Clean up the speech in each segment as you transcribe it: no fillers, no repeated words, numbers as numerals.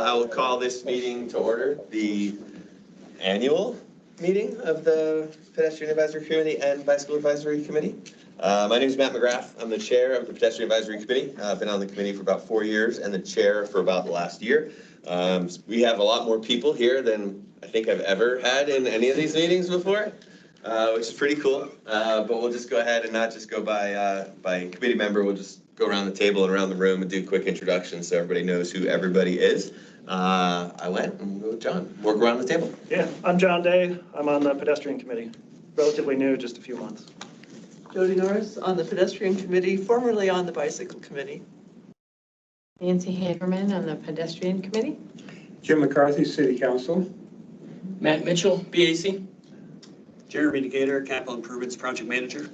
I will call this meeting to order, the annual meeting of the Pedestrian Advisory Committee and Bicycle Advisory Committee. My name is Matt McGrath. I'm the chair of the Pedestrian Advisory Committee. I've been on the committee for about 4 years and the chair for about the last year. We have a lot more people here than I think I've ever had in any of these meetings before, which is pretty cool. But we'll just go ahead and not just go by committee member. We'll just go around the table and around the room and do quick introductions so everybody knows who everybody is. I went and we'll go with John. Work around the table. Yeah, I'm John Day. I'm on the Pedestrian Committee. Relatively new, just a few months. Jody Norris on the Pedestrian Committee, formerly on the Bicycle Committee. Nancy Haverman on the Pedestrian Committee. Jim McCarthy, City Council. Matt Mitchell, BAC. Jeremy DeGator, Capital Improvements Project Manager.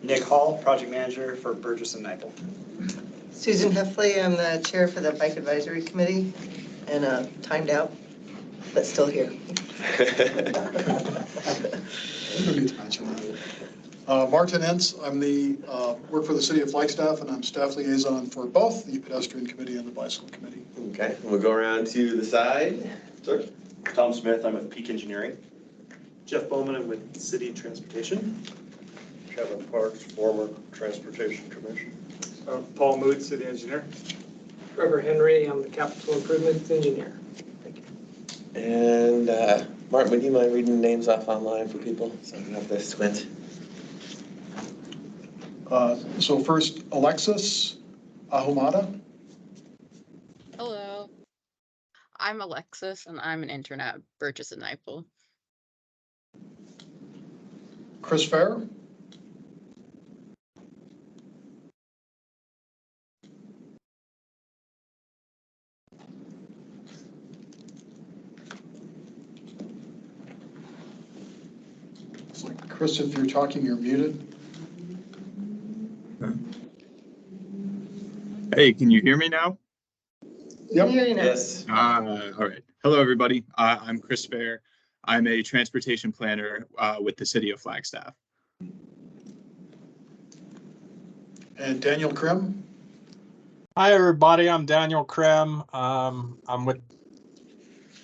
Nick Hall, Project Manager for Burgess and Nyepel. Susan Heffley, I'm the chair for the Bike Advisory Committee and timed out, but still here. Martin Entz, I'm the work for the city of Flagstaff, and I'm staff liaison for both the Pedestrian Committee and the Bicycle Committee. Okay, we'll go around to the side. Sir. Tom Smith, I'm with Peak Engineering. Jeff Bowman, I'm with City Transportation. Kevin Parks, former Transportation Commission. Paul Mood, City Engineer. Trevor Henry, I'm the Capital Improvements Engineer. Thank you. And Martin, would you mind reading the names off online for people so I don't have to squint? So first, Alexis Ahumada. Hello, I'm Alexis and I'm an intern at Burgess and Nyepel. Chris Fair. It's like, Chris, if you're talking, you're muted. Hey, can you hear me now? Yep. Yes. All right. Hello, everybody. I'm Chris Fair. I'm a transportation planner with the city of Flagstaff. And Daniel Krim. Hi, everybody. I'm Daniel Krim. I'm with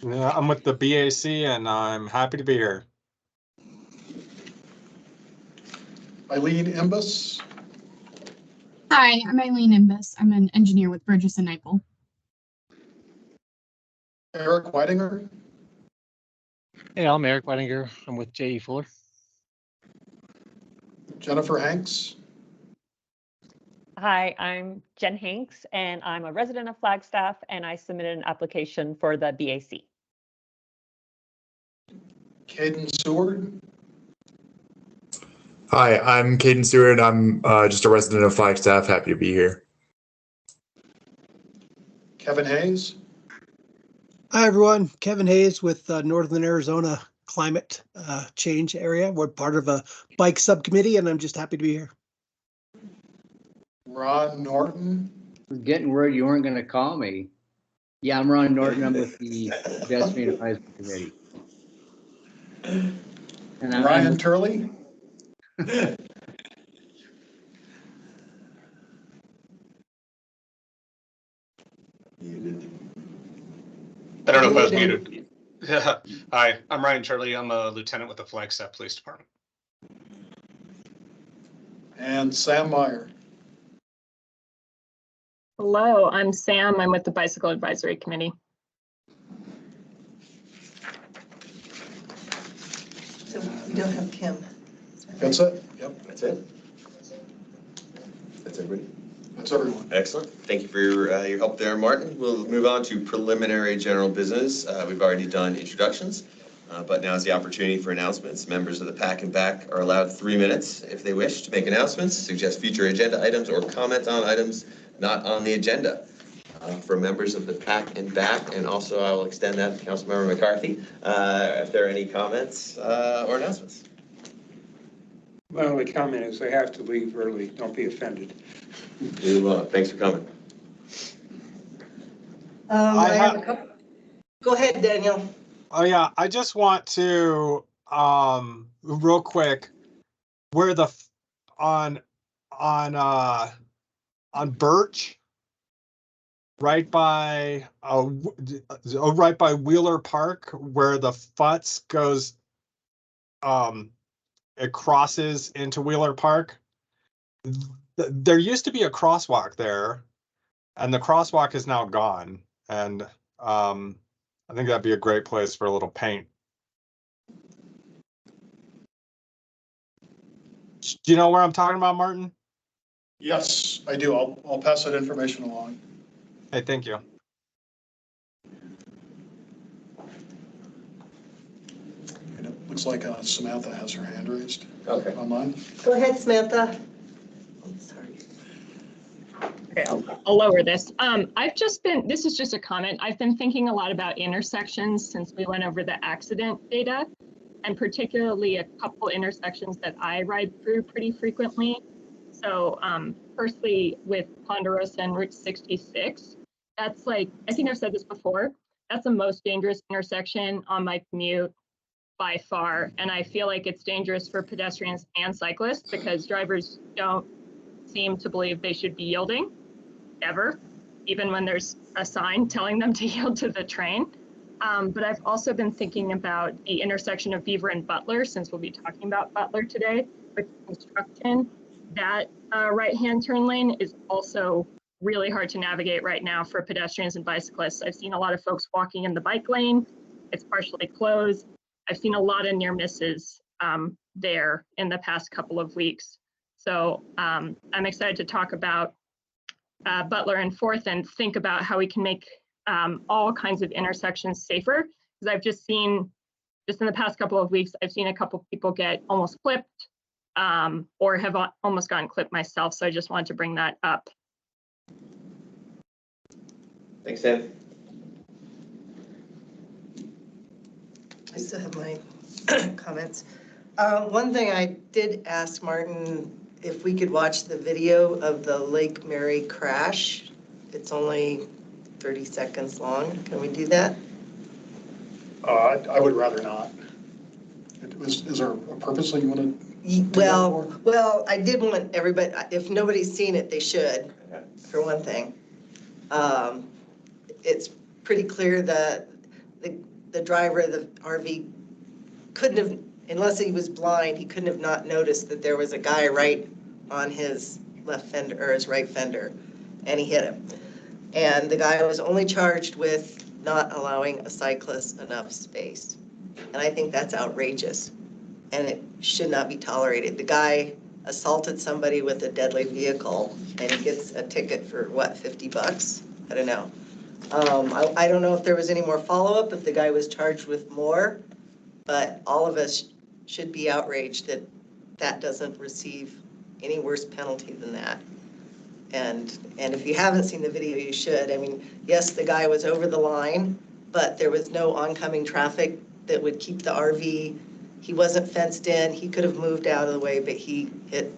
the BAC, and I'm happy to be here. Eileen Imbus. Hi, I'm Eileen Imbus. I'm an engineer with Burgess and Nyepel. Eric Weidinger. Hey, I'm Eric Weidinger. I'm with J.E. Fuller. Jennifer Hanks. Hi, I'm Jen Hanks, and I'm a resident of Flagstaff, and I submitted an application for the BAC. Caden Seward. Hi, I'm Caden Stewart. I'm just a resident of Flagstaff. Happy to be here. Kevin Hayes. Hi, everyone. Kevin Hayes with Northern Arizona Climate Change Area. We're part of a bike subcommittee, and I'm just happy to be here. Ron Norton. I was getting worried you weren't going to call me. Yeah, I'm Ron Norton. I'm with the Pedestrian Advisory Committee. And Ryan Turley. I don't know if I was muted. Hi, I'm Ryan Turley. I'm a lieutenant with the Flagstaff Police Department. And Sam Meyer. Hello, I'm Sam. I'm with the Bicycle Advisory Committee. So we don't have Kim. That's it. Yep. That's it. That's everybody. That's everyone. Excellent. Thank you for your help there, Martin. We'll move on to preliminary general business. We've already done introductions, but now is the opportunity for announcements. Members of the PAC and BAC are allowed 3 minutes if they wish to make announcements, suggest future agenda items, or comment on items not on the agenda. For members of the PAC and BAC, and also I will extend that to Councilmember McCarthy, if there are any comments or announcements. My only comment is I have to leave early. Don't be offended. Thanks for coming. I have a couple. Go ahead, Daniel. Oh yeah, I just want to real quick, where the on Birch right by Wheeler Park, where the Futz goes, it crosses into Wheeler Park. There used to be a crosswalk there, and the crosswalk is now gone. And I think that'd be a great place for a little paint. Do you know where I'm talking about, Martin? Yes, I do. I'll pass that information along. Hey, thank you. And it looks like Samantha has her hand raised. Okay. Online. Go ahead, Samantha. I'm sorry. Okay, I'll lower this. This is just a comment. I've been thinking a lot about intersections since we went over the accident data, and particularly a couple intersections that I ride through pretty frequently. So firstly, with Ponderosa and Route 66, that's like, I think I've said this before, that's the most dangerous intersection on my commute by far. And I feel like it's dangerous for pedestrians and cyclists because drivers don't seem to believe they should be yielding ever, even when there's a sign telling them to yield to the train. But I've also been thinking about the intersection of Beaver and Butler, since we'll be talking about Butler today, with construction. That right-hand turn lane is also really hard to navigate right now for pedestrians and bicyclists. I've seen a lot of folks walking in the bike lane. It's partially closed. I've seen a lot of near misses there in the past couple of weeks. So I'm excited to talk about Butler and 4th and think about how we can make all kinds of intersections safer. Because I've just seen, just in the past couple of weeks, I've seen a couple people get almost clipped or have almost gotten clipped myself. So I just wanted to bring that up. Thanks, Sam. I still have my comments. One thing I did ask Martin if we could watch the video of the Lake Mary crash. It's only 30 seconds long. Can we do that? I would rather not. Is there a purpose that you want to? Well, I did want everybody, if nobody's seen it, they should, for one thing. It's pretty clear that the driver of the RV couldn't have, unless he was blind, he couldn't have not noticed that there was a guy right on his left fender or his right fender, and he hit him. And the guy was only charged with not allowing a cyclist enough space. And I think that's outrageous, and it should not be tolerated. The guy assaulted somebody with a deadly vehicle, and he gets a ticket for what, $50? I don't know. I don't know if there was any more follow-up, if the guy was charged with more, but all of us should be outraged that that doesn't receive any worse penalty than that. And if you haven't seen the video, you should. I mean, yes, the guy was over the line, but there was no oncoming traffic that would keep the RV. He wasn't fenced in. He could have moved out of the way, but he hit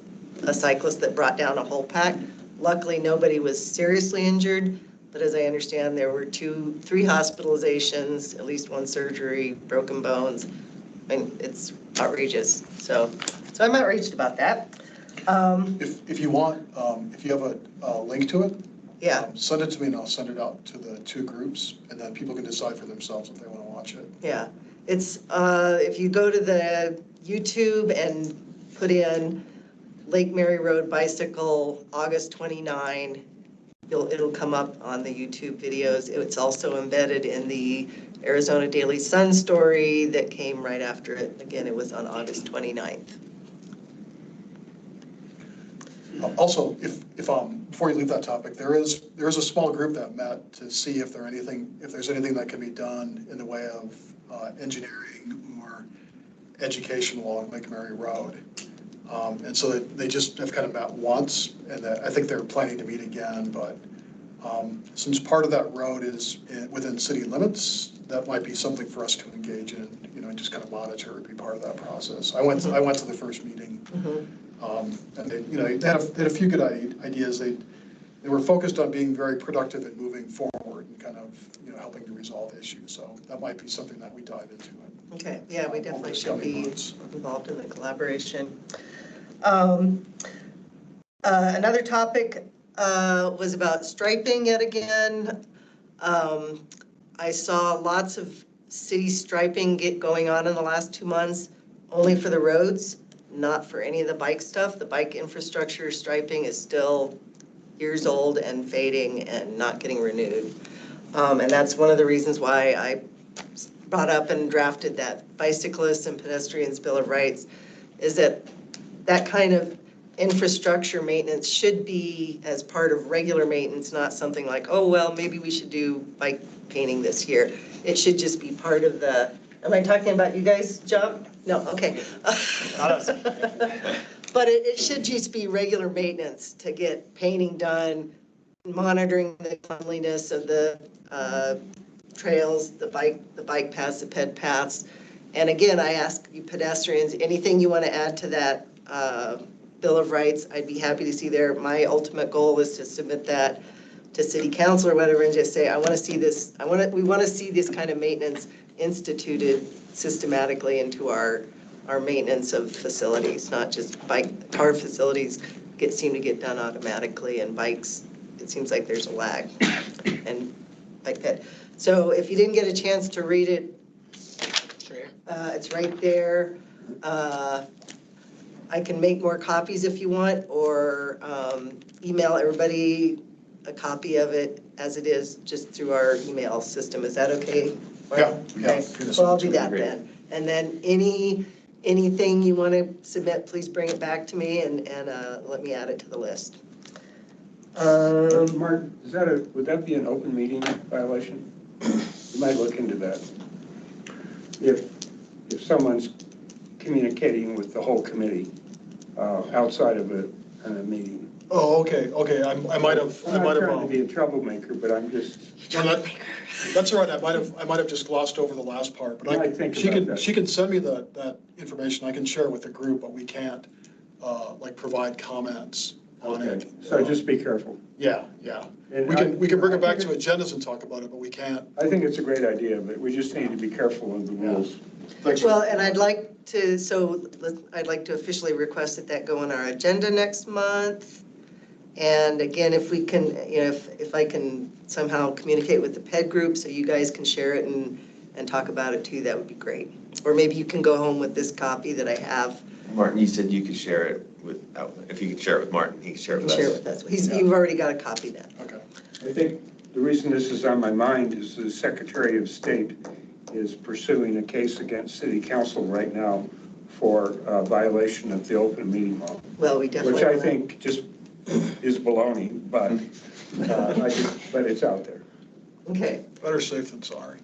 a cyclist that brought down a whole pack. Luckily, nobody was seriously injured, but as I understand, there were 3 hospitalizations, at least 1 surgery, broken bones. I mean, it's outrageous. So I'm outraged about that. If you want, if you have a link to it, yeah, send it to me and I'll send it out to the 2 groups, and then people can decide for themselves if they want to watch it. Yeah, it's if you go to the YouTube and put in Lake Mary Road bicycle August 29, it'll come up on the YouTube videos. It's also embedded in the Arizona Daily Sun story that came right after it. Again, it was on August 29th. Also, if before you leave that topic, there is a small group that met to see if there's anything that can be done in the way of engineering or education along Lake Mary Road. And so they just have kind of met once, and I think they're planning to meet again. But since part of that road is within city limits, that might be something for us to engage in, and just kind of monitor and be part of that process. I went to the first meeting. And they had a few good ideas. They were focused on being very productive and moving forward and kind of helping to resolve issues. So that might be something that we dive into. Okay, yeah, we definitely should be involved in the collaboration. Another topic, was about striping yet again. I saw lots of city striping going on in the last 2 months, only for the roads, not for any of the bike stuff. The bike infrastructure striping is still years old and fading and not getting renewed. And that's one of the reasons why I brought up and drafted that bicyclists and pedestrians Bill of Rights, is that that kind of infrastructure maintenance should be as part of regular maintenance, not something like, oh, well, maybe we should do bike painting this year. It should just be part of the, am I talking about you guys' job? No, okay. Not us. But it should just be regular maintenance to get painting done, monitoring the cleanliness of the trails, the bike paths, the ped paths. And again, I ask you pedestrians, anything you want to add to that Bill of Rights, I'd be happy to see there. My ultimate goal is to submit that to city council or whatever and just say, I want to see this, we want to see this kind of maintenance instituted systematically into our maintenance of facilities, not just car facilities seem to get done automatically, and bikes, it seems like there's a lag and like that. So if you didn't get a chance to read it, it's right there. I can make more copies if you want, or email everybody a copy of it as it is, just through our email system. Is that okay? Yeah. Okay, well, I'll do that then. And then anything you want to submit, please bring it back to me and let me add it to the list. Mark, would that be an open meeting violation? You might look into that. If someone's communicating with the whole committee outside of a meeting. Oh, okay, I might have. I'm not trying to be a troublemaker, but I'm just. No, that's all right. I might have just glossed over the last part, but she can send me that information. I can share it with the group, but we can't like provide comments on it. So just be careful. Yeah. And we can bring it back to agendas and talk about it, but we can't. I think it's a great idea, but we just need to be careful of the rules. Well, and I'd like to officially request that go on our agenda next month. And again, if we can, if I can somehow communicate with the PED group so you guys can share it and talk about it too, that would be great. Or maybe you can go home with this copy that I have. Martin, you said you could share it with, if you could share it with Martin, he could share it with us. You've already got a copy then. Okay. I think the reason this is on my mind is the Secretary of State is pursuing a case against City Council right now for violation of the open meeting law. Well, we definitely. Which I think just is baloney, but it's out there. Okay. Better safe than sorry.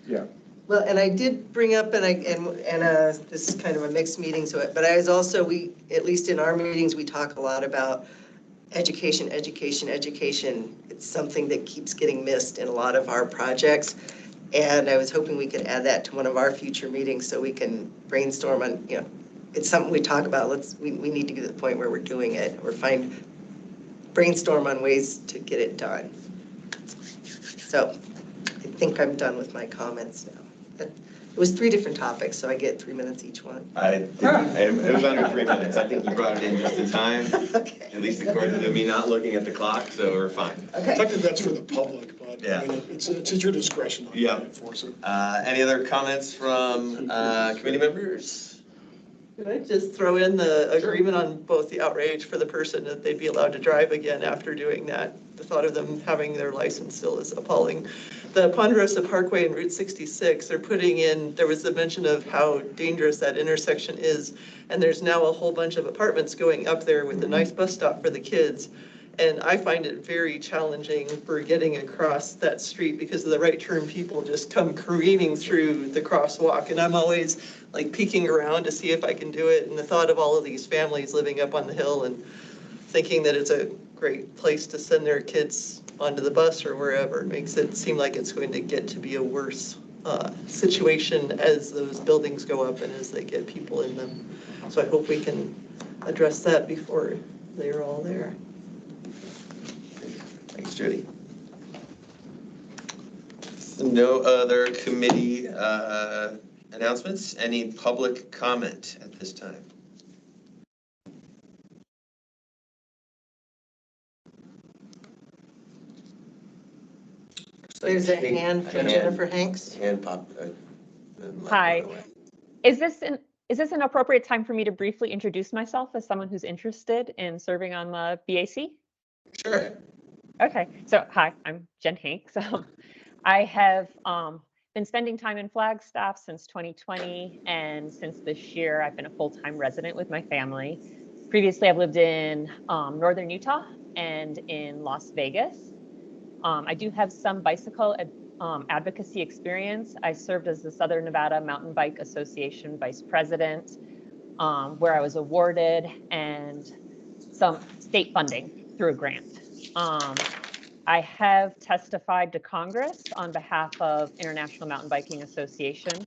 Yeah. Well, and I did bring up, and this is kind of a mixed meeting, but I was also, at least in our meetings, we talk a lot about education. It's something that keeps getting missed in a lot of our projects. And I was hoping we could add that to one of our future meetings so we can brainstorm on, it's something we talk about. We need to get to the point where we're doing it or brainstorm on ways to get it done. So I think I'm done with my comments now. It was 3 different topics, so I get 3 minutes each one. It was under 3 minutes. I think you brought it in just in time, okay. At least according to me not looking at the clock, so we're fine. Okay. Technically, that's for the public, but yeah. I mean, it's at your discretion. Yeah. Enforce it. Any other comments from committee members? Can I just throw in the agreement on both the outrage for the person that they'd be allowed to drive again after doing that? The thought of them having their license still is appalling. The Ponderosa Parkway and Route 66, there was a mention of how dangerous that intersection is. And there's now a whole bunch of apartments going up there with a nice bus stop for the kids. And I find it very challenging for getting across that street because of the right turn people just come careening through the crosswalk. And I'm always like peeking around to see if I can do it. And the thought of all of these families living up on the hill and thinking that it's a great place to send their kids onto the bus or wherever makes it seem like it's going to get to be a worse situation as those buildings go up and as they get people in them. So I hope we can address that before they're all there. Thanks, Judy. No other committee announcements? Any public comment at this time? There's a hand from Jennifer Hanks. Hand pop. Hi. Is this an appropriate time for me to briefly introduce myself as someone who's interested in serving on the BAC? Sure. Okay, so hi, I'm Jen Hanks. I have been spending time in Flagstaff since 2020, and since this year, I've been a full-time resident with my family. Previously, I've lived in northern Utah and in Las Vegas. I do have some bicycle advocacy experience. I served as the Southern Nevada Mountain Bike Association Vice President, where I was awarded and some state funding through a grant. I have testified to Congress on behalf of International Mountain Biking Association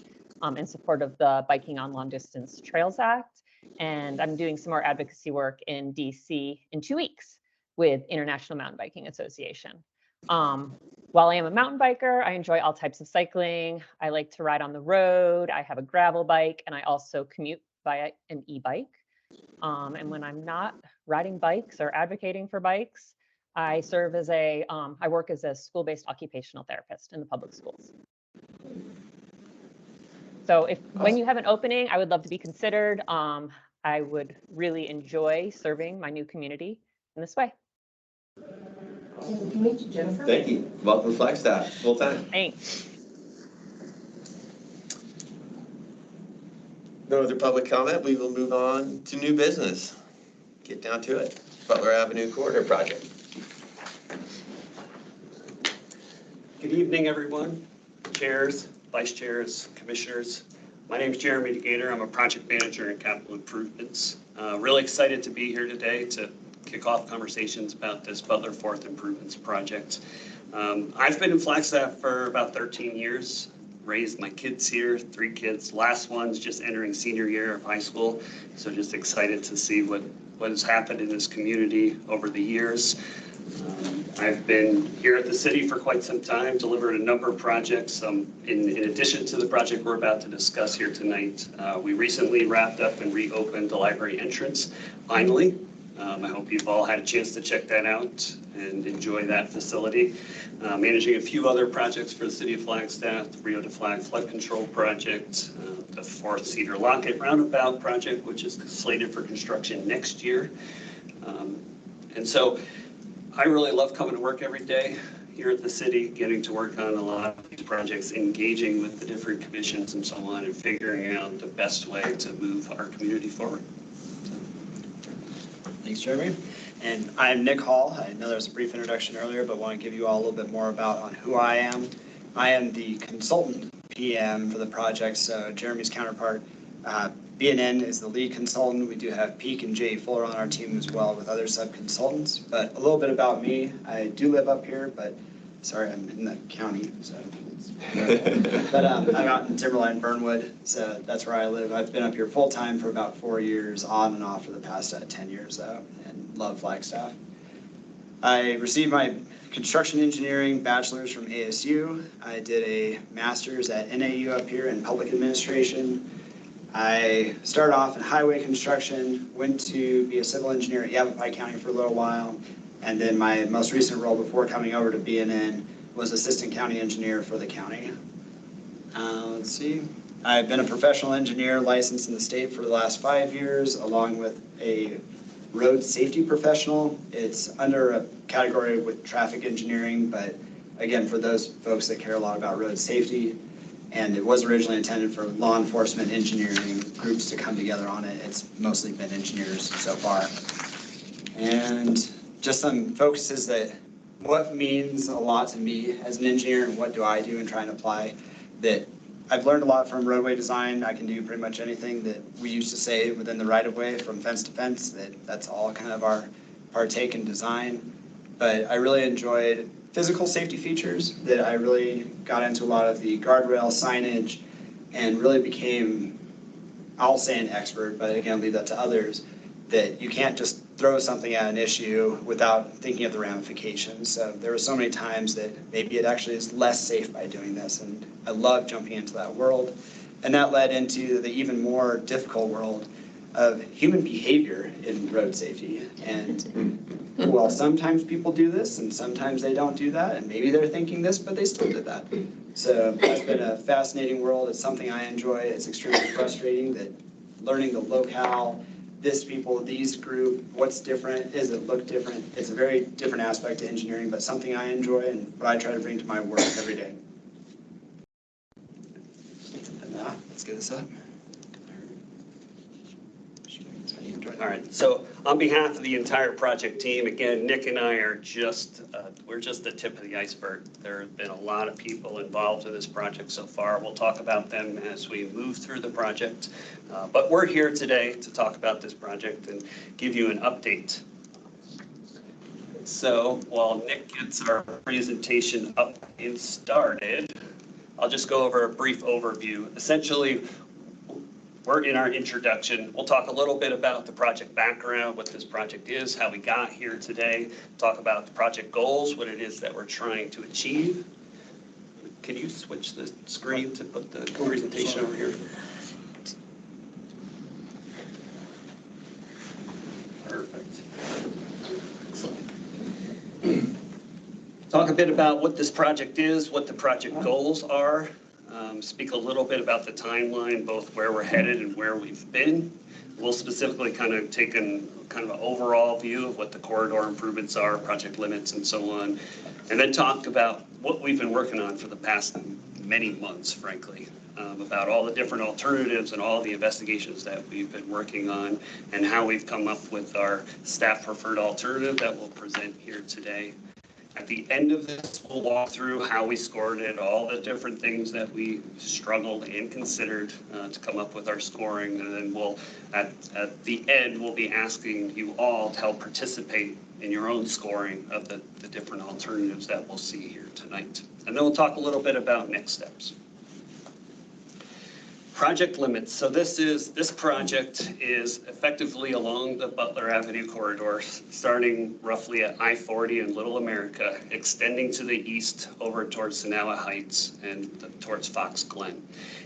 in support of the Biking on Long Distance Trails Act. And I'm doing some more advocacy work in DC in 2 weeks with International Mountain Biking Association. While I am a mountain biker, I enjoy all types of cycling. I like to ride on the road. I have a gravel bike, and I also commute via an e-bike. And when I'm not riding bikes or advocating for bikes, I serve as I work as a school-based occupational therapist in the public schools. So when you have an opening, I would love to be considered. I would really enjoy serving my new community in this way. Nice to meet you, Jennifer. Thank you. Welcome to Flagstaff, full time. Thanks. No other public comment. We will move on to new business. Get down to it. Butler Avenue Corridor Project. Good evening, everyone. Chairs, vice chairs, commissioners. My name is Jeremy DeGator. I'm a project manager in capital improvements. Really excited to be here today to kick off conversations about this Butler Fourth Improvements Project. I've been in Flagstaff for about 13 years, raised my kids here, 3 kids. Last one's just entering senior year of high school. So just excited to see what has happened in this community over the years. I've been here at the city for quite some time, delivered a number of projects. In addition to the project we're about to discuss here tonight, we recently wrapped up and reopened the library entrance, finally. I hope you've all had a chance to check that out and enjoy that facility. Managing a few other projects for the city of Flagstaff, the Rio de Flag Flood Control Project, the 4th Cedar Locket Roundabout Project, which is slated for construction next year. And so I really love coming to work every day here at the city, getting to work on a lot of these projects, engaging with the different commissions and so on, and figuring out the best way to move our community forward. Thanks, Jeremy. And I'm Nick Hall. I know there was a brief introduction earlier, but want to give you all a little bit more about who I am. I am the consultant PM for the project, so Jeremy's counterpart. BNN is the lead consultant. We do have Peak and Jay Fuller on our team as well with other sub-consultants. But a little bit about me. I do live up here, but sorry, I'm in the county. So. But I'm out in Timberline, Burnwood, so that's where I live. I've been up here full-time for about 4 years, on and off for the past 10 years, though, and love Flagstaff. I received my construction engineering bachelor's from ASU. I did a master's at NAU up here in public administration. I started off in highway construction, went to be a civil engineer at Yavapai County for a little while, and then my most recent role before coming over to BNN was assistant county engineer for the county. Let's see. I've been a professional engineer licensed in the state for the last 5 years, along with a road safety professional. It's under a category with traffic engineering, but again, for those folks that care a lot about road safety. And it was originally intended for law enforcement engineering groups to come together on it. It's mostly been engineers so far. And just some focuses that what means a lot to me as an engineer and what do I do and try and apply that I've learned a lot from roadway design. I can do pretty much anything that we used to say within the right of way from fence to fence, that's all kind of our partake in design. But I really enjoyed physical safety features that I really got into a lot of the guardrail signage and really became, I'll say an expert, but again, leave that to others, that you can't just throw something at an issue without thinking of the ramifications. So there were so many times that maybe it actually is less safe by doing this, and I love jumping into that world. And that led into the even more difficult world of human behavior in road safety. And well, sometimes people do this and sometimes they don't do that, and maybe they're thinking this, but they still did that. So that's been a fascinating world. It's something I enjoy. It's extremely frustrating that learning the locale, this people, these group, what's different, does it look different? It's a very different aspect of engineering, but something I enjoy and what I try to bring to my work every day. And now, let's get this up. All right, so on behalf of the entire project team, again, Nick and I are just, we're just the tip of the iceberg. There have been a lot of people involved in this project so far. We'll talk about them as we move through the project. But we're here today to talk about this project and give you an update. So while Nick gets our presentation up and started, I'll just go over a brief overview. Essentially, we're in our introduction. We'll talk a little bit about the project background, what this project is, how we got here today, talk about the project goals, what it is that we're trying to achieve. Can you switch the screen to put the presentation over here? Perfect. Talk a bit about what this project is, what the project goals are. Speak a little bit about the timeline, both where we're headed and where we've been. We'll specifically kind of take an overall view of what the corridor improvements are, project limits, and so on. And then talk about what we've been working on for the past many months, frankly, about all the different alternatives and all the investigations that we've been working on and how we've come up with our staff preferred alternative that we'll present here today. At the end of this, we'll walk through how we scored it, all the different things that we struggled and considered to come up with our scoring. And then we'll, at the end, we'll be asking you all to help participate in your own scoring of the different alternatives that we'll see here tonight. And then we'll talk a little bit about next steps. Project limits. So this project is effectively along the Butler Avenue corridor, starting roughly at I-40 in Little America, extending to the east over towards Sonawa Heights and towards Fox Glen.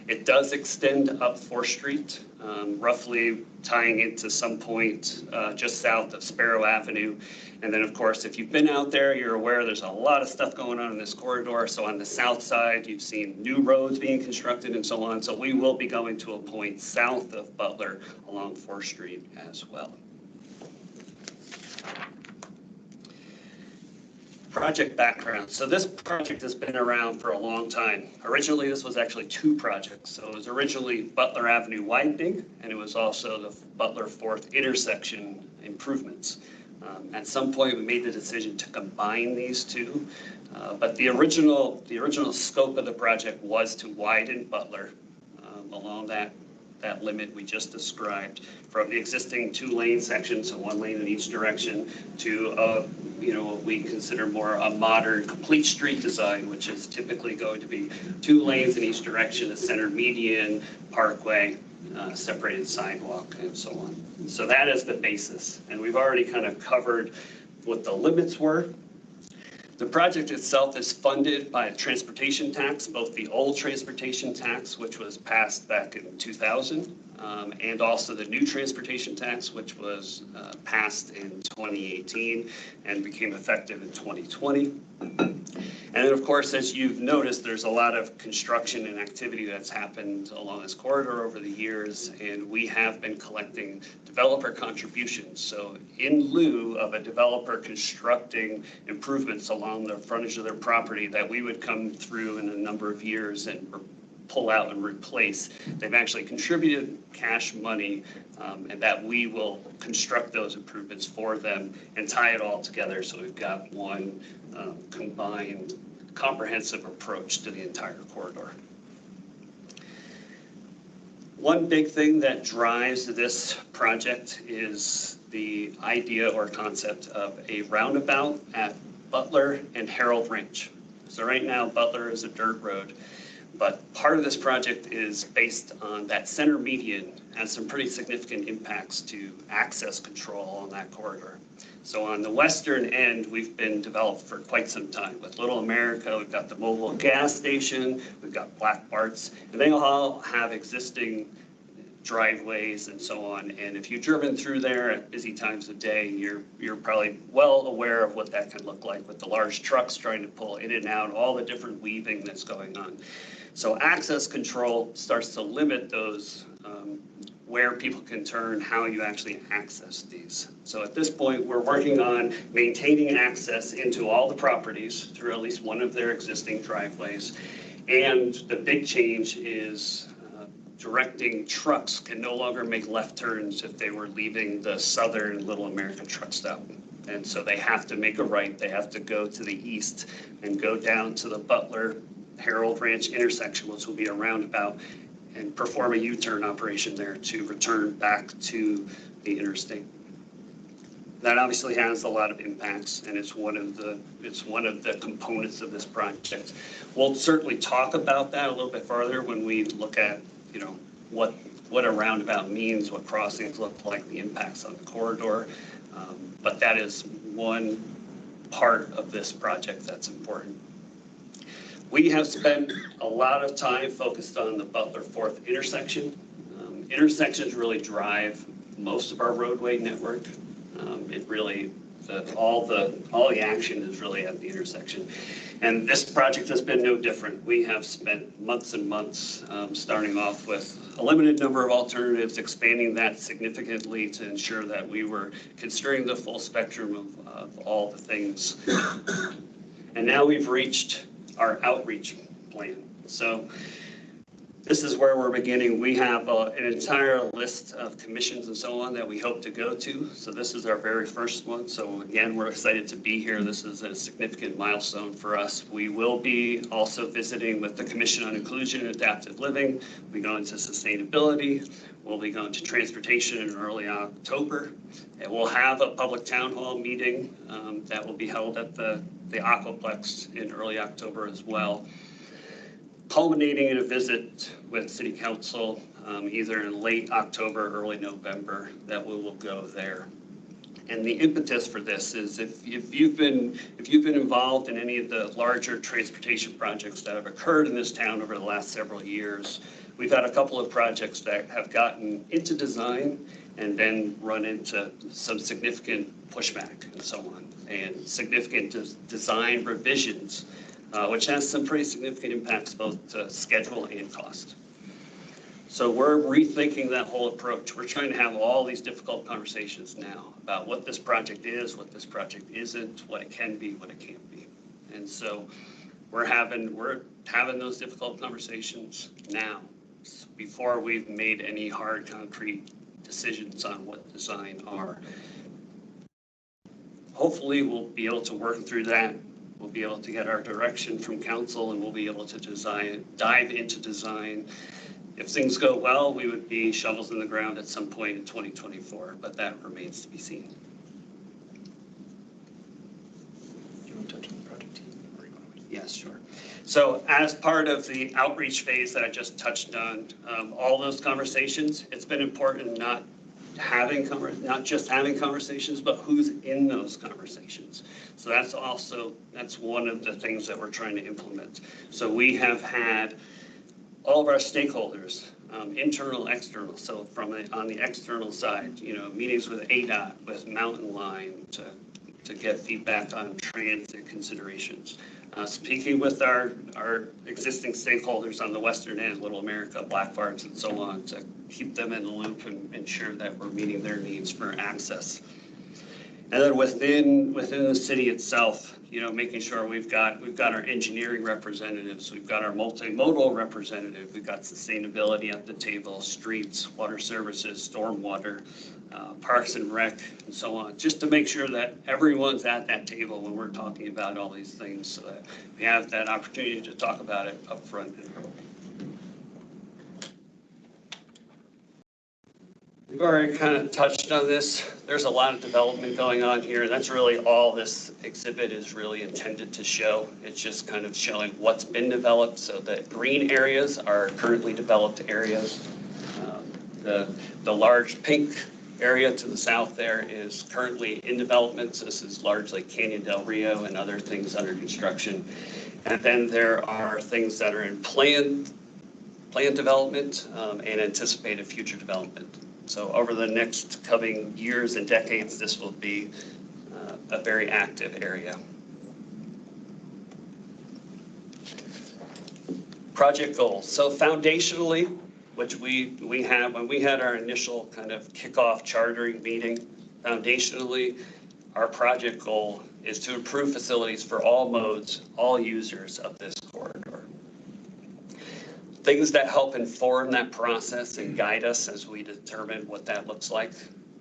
It does extend up 4th Street, roughly tying into some point just south of Sparrow Avenue. And then, of course, if you've been out there, you're aware there's a lot of stuff going on in this corridor. So on the south side, you've seen new roads being constructed and so on. So we will be going to a point south of Butler along 4th Street as well. Project background. So this project has been around for a long time. Originally, this was actually 2 projects. So it was originally Butler Avenue widening, and it was also the Butler 4th intersection improvements. At some point, we made the decision to combine these 2, but the original scope of the project was to widen Butler along that limit we just described, from the existing 2-lane section, so 1 lane in each direction, to what we consider more a modern complete street design, which is typically going to be 2 lanes in each direction, a center median, parkway, separated sidewalk, and so on. So that is the basis, and we've already kind of covered what the limits were. The project itself is funded by a transportation tax, both the old transportation tax, which was passed back in 2000, and also the new transportation tax, which was passed in 2018 and became effective in 2020. And then, of course, as you've noticed, there's a lot of construction and activity that's happened along this corridor over the years, and we have been collecting developer contributions. So in lieu of a developer constructing improvements along the frontage of their property that we would come through in a number of years and pull out and replace, they've actually contributed cash money, and that we will construct those improvements for them and tie it all together so we've got one combined comprehensive approach to the entire corridor. One big thing that drives this project is the idea or concept of a roundabout at Butler and Harold Ranch. So right now, Butler is a dirt road, but part of this project is based on that center median has some pretty significant impacts to access control on that corridor. So on the western end, we've been developed for quite some time. With Little America, we've got the mobile gas station, we've got Black Bart's, and they all have existing driveways and so on. And if you've driven through there at busy times of day, you're probably well aware of what that can look like with the large trucks trying to pull in and out, all the different weaving that's going on. So access control starts to limit those where people can turn, how you actually access these. So at this point, we're working on maintaining access into all the properties through at least one of their existing driveways. And the big change is directing trucks can no longer make left turns if they were leaving the southern Little American truck stop. And so they have to make a right, they have to go to the east and go down to the Butler Harold Ranch intersection, which will be a roundabout, and perform a U-turn operation there to return back to the interstate. That obviously has a lot of impacts, and it's one of the components of this project. We'll certainly talk about that a little bit further when we look at, you know, what a roundabout means, what crossings look like, the impacts on the corridor. But that is one part of this project that's important. We have spent a lot of time focused on the Butler 4th intersection. Intersections really drive most of our roadway network. It really, all the action is really at the intersection. And this project has been no different. We have spent months and months starting off with a limited number of alternatives, expanding that significantly to ensure that we were considering the full spectrum of all the things. And now we've reached our outreach plan. So this is where we're beginning. We have an entire list of commissions and so on that we hope to go to. So this is our very first one. So again, we're excited to be here. This is a significant milestone for us. We will be also visiting with the Commission on Inclusion and Adaptive Living. We go into sustainability. We'll be going to transportation in early October. And we'll have a public town hall meeting that will be held at the Aquaplex in early October as well, culminating in a visit with City Council either in late October, early November, that we will go there. And the impetus for this is if you've been involved in any of the larger transportation projects that have occurred in this town over the last several years, we've had a couple of projects that have gotten into design and then run into some significant pushback and so on, and significant design revisions, which has some pretty significant impacts both to schedule and cost. So we're rethinking that whole approach. We're trying to have all these difficult conversations now about what this project is, what this project isn't, what it can be, what it can't be. And so we're having those difficult conversations now before we've made any hard, concrete decisions on what design are. Hopefully we'll be able to work through that. We'll be able to get our direction from council, and we'll be able to dive into design. If things go well, we would be shovels in the ground at some point in 2024, but that remains to be seen. Do you want to touch on the project team? Yes, sure. So as part of the outreach phase that I just touched on, all those conversations, it's been important not just having conversations, but who's in those conversations. So that's one of the things that we're trying to implement. So we have had all of our stakeholders, internal, external. So on the external side, meetings with ADOT, with Mountain Line to get feedback on transit considerations. Speaking with our existing stakeholders on the western end, Little America, Black Farms, and so on, to keep them in the loop and ensure that we're meeting their needs for access. And then within the city itself, making sure we've got our engineering representatives, we've got our multimodal representative, we've got sustainability at the table, streets, water services, stormwater, Parks and Rec, and so on, just to make sure that everyone's at that table when we're talking about all these things, so that we have that opportunity to talk about it up front and early. We've already kind of touched on this. There's a lot of development going on here. That's really all this exhibit is really intended to show. It's just kind of showing what's been developed. So the green areas are currently developed areas. The large pink area to the south there is currently in development. So this is largely Canyon del Rio and other things under construction. And then there are things that are in planned planned development and anticipated future development. So over the next coming years and decades, this will be a very active area. Project goals. So foundationally, which we have, when we had our initial kind of kickoff chartering meeting, foundationally, our project goal is to improve facilities for all modes, all users of this corridor. Things that help inform that process and guide us as we determine what that looks like.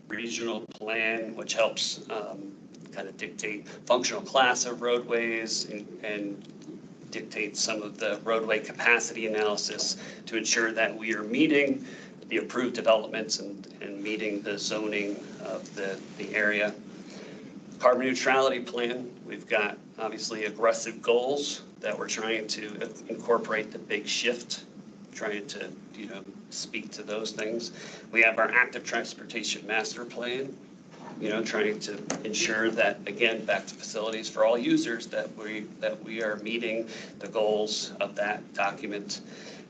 Regional plan, which helps kind of dictate functional class of roadways and dictate some of the roadway capacity analysis to ensure that we are meeting the approved developments and meeting the zoning of the area. Carbon neutrality plan, we've got obviously aggressive goals that we're trying to incorporate the big shift, trying to speak to those things. We have our active transportation master plan, trying to ensure that, again, back to facilities for all users, that we are meeting the goals of that document.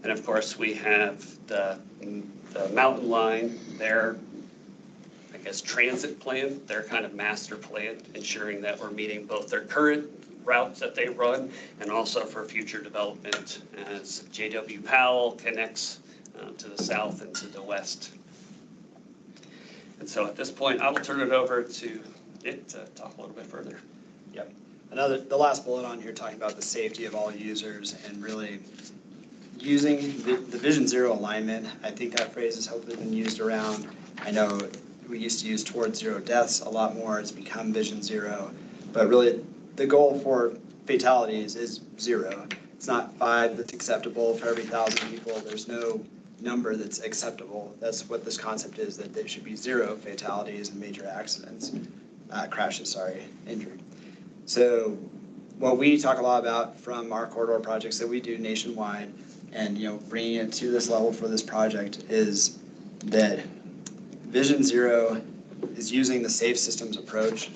And of course, we have the Mountain Line, their, I guess, transit plan, their kind of master plan, ensuring that we're meeting both their current routes that they run and also for future development as J.W. Powell connects to the south and to the west. And so at this point, I will turn it over to Nick to talk a little bit further. Yep. The last bullet on here talking about the safety of all users and really using the Vision Zero alignment. I think that phrase has hopefully been used around. I know we used to use towards zero deaths a lot more. It's become Vision Zero. But really, the goal for fatalities is 0. It's not 5 that's acceptable for every 1,000 people. There's no number that's acceptable. That's what this concept is, that there should be 0 fatalities and major accidents, crashes, injury. So what we talk a lot about from our corridor projects that we do nationwide and bringing it to this level for this project is that Vision Zero is using the safe systems approach.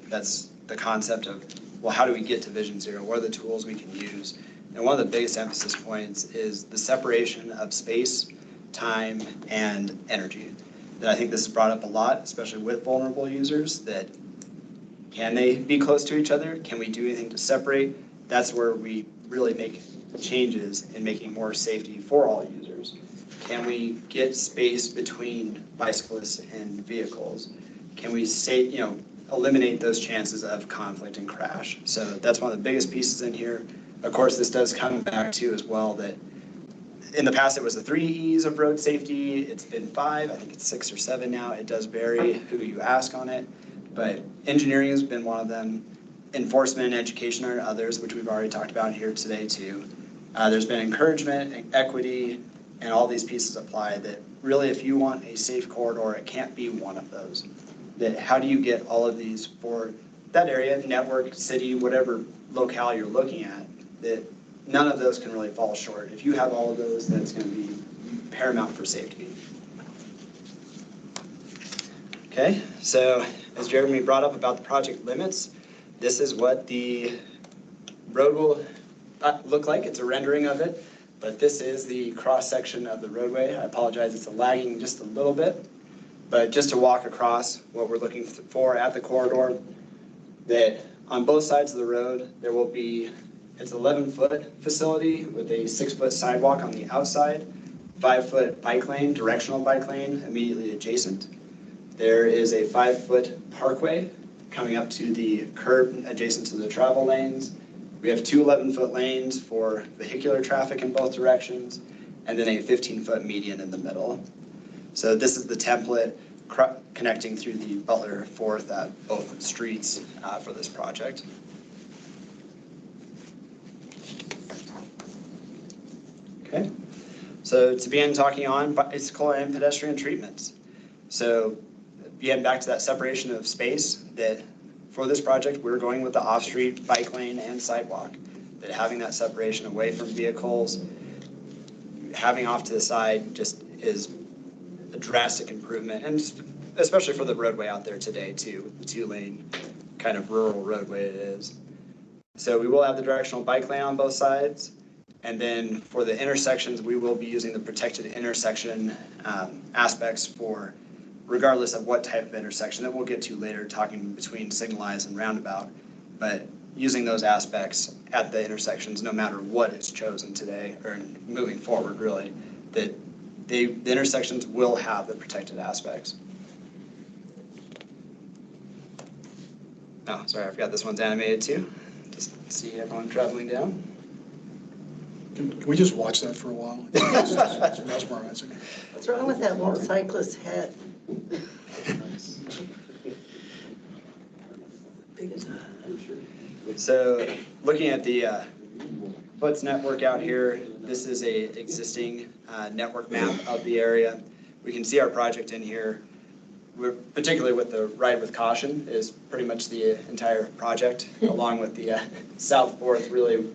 That's the concept of, well, how do we get to Vision Zero? What are the tools we can use? And one of the biggest emphasis points is the separation of space, time, and energy. And I think this is brought up a lot, especially with vulnerable users, that can they be close to each other? Can we do anything to separate? That's where we really make changes in making more safety for all users. Can we get space between bicyclists and vehicles? Can we eliminate those chances of conflict and crash? So that's one of the biggest pieces in here. Of course, this does come back to as well that in the past it was the 3 E's of road safety. It's been 5, I think it's 6 or 7 now. It does vary who you ask on it, but engineering has been one of them. Enforcement and education are others, which we've already talked about here today too. There's been encouragement, equity, and all these pieces apply that really if you want a safe corridor, it can't be one of those. That how do you get all of these for that area, network, city, whatever locale you're looking at, that none of those can really fall short. If you have all of those, that's going to be paramount for safety. Okay, so as Jeremy brought up about the project limits, this is what the road will look like. It's a rendering of it, but this is the cross section of the roadway. I apologize, it's lagging just a little bit, but just to walk across what we're looking for at the corridor, that on both sides of the road, there will be, it's an 11-foot facility with a 6-foot sidewalk on the outside, 5-foot bike lane, directional bike lane immediately adjacent. There is a 5-foot parkway coming up to the curb adjacent to the travel lanes. We have 2 11-foot lanes for vehicular traffic in both directions, and then a 15-foot median in the middle. So this is the template connecting through the Butler 4th at both streets for this project. Okay, so to begin talking on bicycle and pedestrian treatments. So again, back to that separation of space, that for this project, we're going with the off-street bike lane and sidewalk, that having that separation away from vehicles, having off to the side just is a drastic improvement, and especially for the roadway out there today too, the 2-lane kind of rural roadway it is. So we will have the directional bike lane on both sides, And then for the intersections, we will be using the protected intersection aspects for regardless of what type of intersection that we'll get to later, talking between signalized and roundabout, but using those aspects at the intersections, no matter what is chosen today or moving forward, really, that the intersections will have the protected aspects. Oh, sorry, I forgot this one's animated too. Just see everyone traveling down. Can we just watch that for a while? It's mesmerizing. What's wrong with that motorcyclist's head? Big as So looking at the FOOTS network out here, this is a existing network map of the area. We can see our project in here. We're particularly with the ride with caution is pretty much the entire project, along with the South 4th really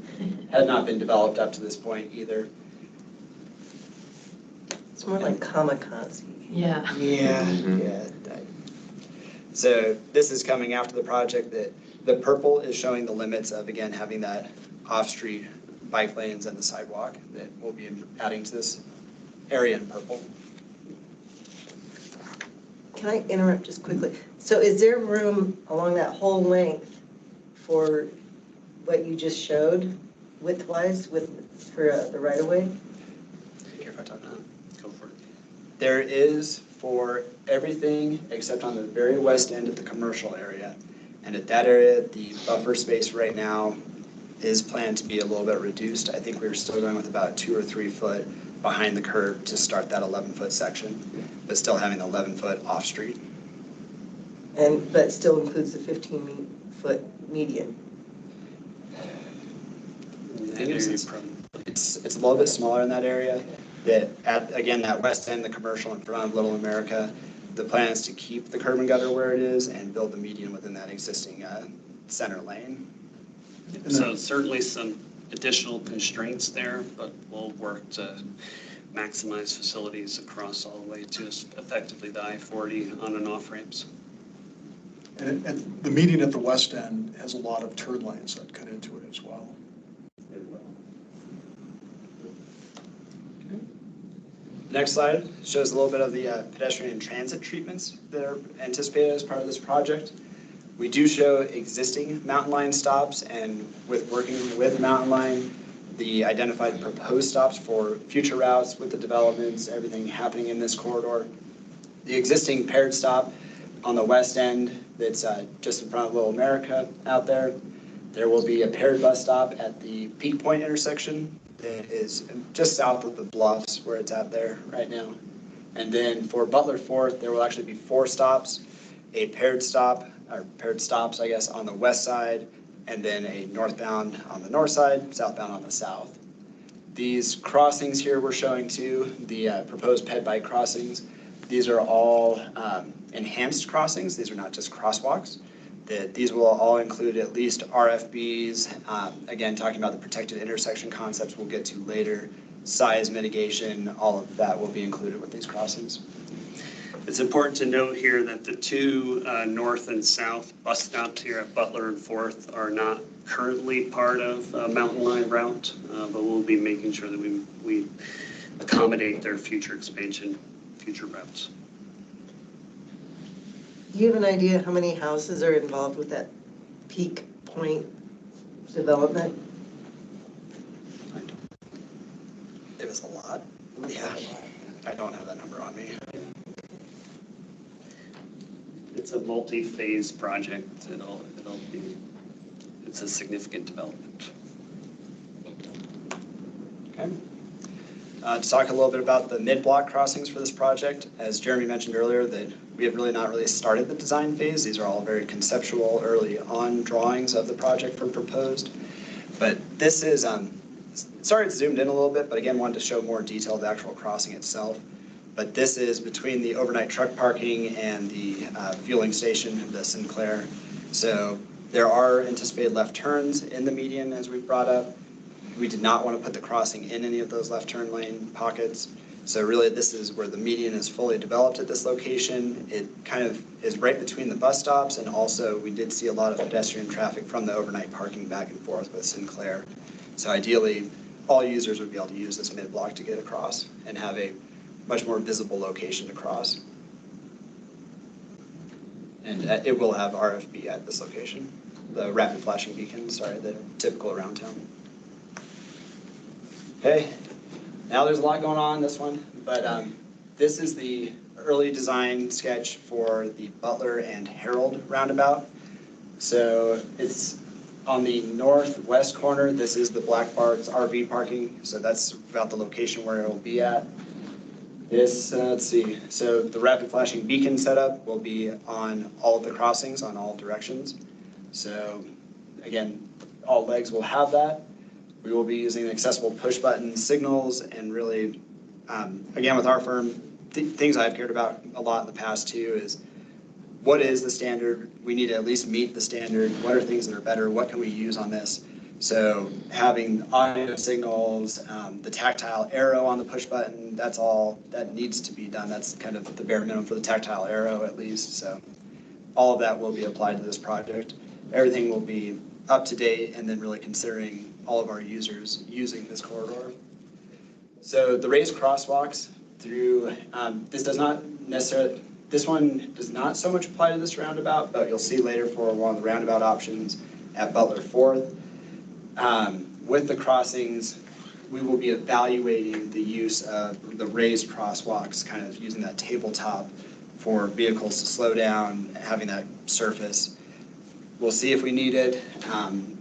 had not been developed up to this point either. It's more like kamikaze. Yeah. Yeah. So this is coming after the project. That the purple is showing the limits of, again, having that off-street bike lanes and the sidewalk that we'll be adding to this area in purple. Can I interrupt just quickly? So is there room along that whole length for what you just showed width-wise for the right-of-way? Care if I talk now? Go for it. There is for everything except on the very west end of the commercial area. And at that area, the buffer space right now is planned to be a little bit reduced. I think we were still going with about 2 or 3 foot behind the curb to start that 11-foot section, but still having the 11-foot off-street. But still includes the 15-foot median. It's a little bit smaller in that area. That at, again, that west end, the commercial in front of Little America, the plan is to keep the curb and gutter where it is and build the median within that existing center lane. So certainly some additional constraints there, but we'll work to maximize facilities across all the way to effectively the I-40 on and off ramps. And the median at the west end has a lot of turn lanes that cut into it as well. Next slide shows a little bit of the pedestrian and transit treatments that are anticipated as part of this project. We do show existing Mountain Line stops, and with working with Mountain Line, the identified proposed stops for future routes with the developments, everything happening in this corridor. The existing paired stop on the west end that's just in front of Little America out there. There will be a paired bus stop at the Peak Point intersection that is just south of the bluffs where it's at there right now. And then for Butler 4th, there will actually be 4 stops, a paired stop, or paired stops, I guess, on the west side, and then a northbound on the north side, southbound on the south. These crossings here we're showing too, the proposed ped bike crossings. These are all enhanced crossings. These are not just crosswalks. These will all include at least RFBs. Again, talking about the protected intersection concepts we'll get to later. Size mitigation, all of that will be included with these crossings. It's important to note here that the 2 north and south bus stops here at Butler and 4th are not currently part of Mountain Line route, but we'll be making sure that we accommodate their future expansion, future routes. Do you have an idea how many houses are involved with that Peak Point development? It was a lot. Yeah, I don't have that number on me. It's a multi-phase project. It's a significant development. Okay. To talk a little bit about the mid-block crossings for this project, as Jeremy mentioned earlier, that we have not really started the design phase. These are all very conceptual, early on drawings of the project were proposed. But this is, sorry it's zoomed in a little bit, but again, wanted to show more detail of the actual crossing itself. But this is between the overnight truck parking and the fueling station, the Sinclair. So there are anticipated left turns in the median, as we've brought up. We did not want to put the crossing in any of those left turn lane pockets. So really this is where the median is fully developed at this location. It kind of is right between the bus stops, and also we did see a lot of pedestrian traffic from the overnight parking back and forth with Sinclair. So ideally, all users would be able to use this mid-block to get across and have a much more visible location to cross. And it will have RFB at this location, the rapid flashing beacon, sorry, the typical around town. Okay, now there's a lot going on in this one, but this is the early design sketch for the Butler and Herald roundabout. So it's on the northwest corner. This is the Black Bart's RV parking. So that's about the location where it will be at. This, let's see, so the rapid flashing beacon setup will be on all of the crossings on all directions. So again, all legs will have that. We will be using accessible push button signals and really, again, with our firm, things I've cared about a lot in the past too is what is the standard? We need to at least meet the standard. What are things that are better? What can we use on this? So having audio signals, the tactile arrow on the push button, that's all that needs to be done. That's kind of the bare minimum for the tactile arrow at least. So all of that will be applied to this project. Everything will be up to date and then really considering all of our users using this corridor. So the raised crosswalks through, this one does not so much apply to this roundabout, but you'll see later for one of the roundabout options at Butler 4th. With the crossings, we will be evaluating the use of the raised crosswalks, kind of using that tabletop for vehicles to slow down, having that surface. We'll see if we need it,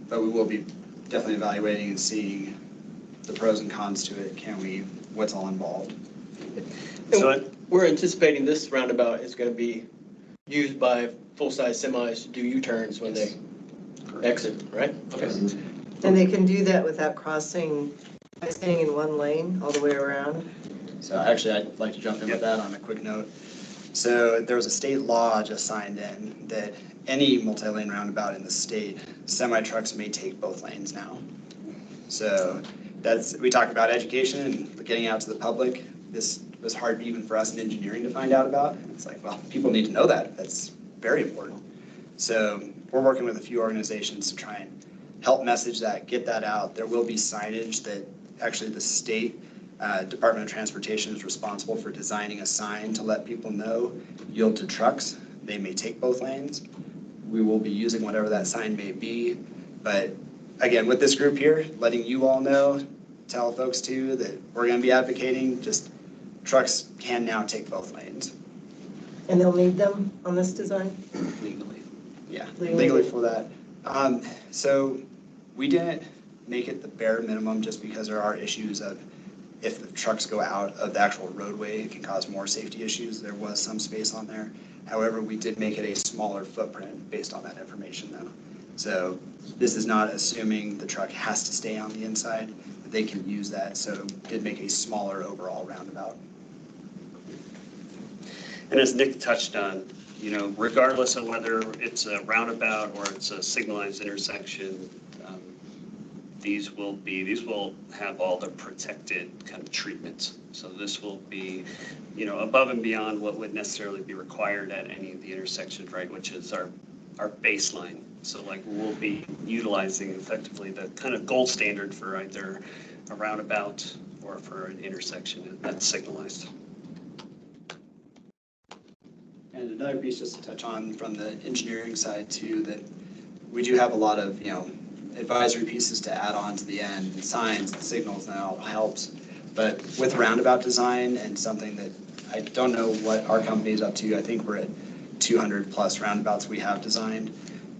but we will be definitely evaluating and seeing the pros and cons to it. What's all involved. So we're anticipating this roundabout is going to be used by full-size semis to do U-turns when they exit, right? Okay. And they can do that without crossing, by staying in one lane all the way around? So actually, I'd like to jump in with that on a quick note. So there was a state law just signed in that any multi-lane roundabout in the state, semi-trucks may take both lanes now. So we talk about education and getting out to the public. This was hard even for us in engineering to find out about. It's like, well, people need to know that. That's very important. So we're working with a few organizations to try and help message that, get that out. There will be signage that actually the state Department of Transportation is responsible for designing a sign to let people know, yield to trucks. They may take both lanes. We will be using whatever that sign may be. But again, with this group here, letting you all know, tell folks too that we're going to be advocating just trucks can now take both lanes. And they'll need them on this design? Legally. Yeah, legally for that. So we didn't make it the bare minimum just because there are issues of if the trucks go out of the actual roadway, it can cause more safety issues. There was some space on there. However, we did make it a smaller footprint based on that information though. So this is not assuming the truck has to stay on the inside. They can use that, so it did make a smaller overall roundabout. And as Nick touched on, regardless of whether it's a roundabout or it's a signalized intersection, these will have all the protected kind of treatments. So this will be, above and beyond what would necessarily be required at any of the intersections, right? Which is our baseline. So we'll be utilizing effectively the kind of gold standard for either a roundabout or for an intersection that's signalized. And another piece just to touch on from the engineering side too, that we do have a lot of, advisory pieces to add on to the end, and signs and signals now helps. But with roundabout design and something that I don't know what our company is up to, I think we're at 200 plus roundabouts we have designed,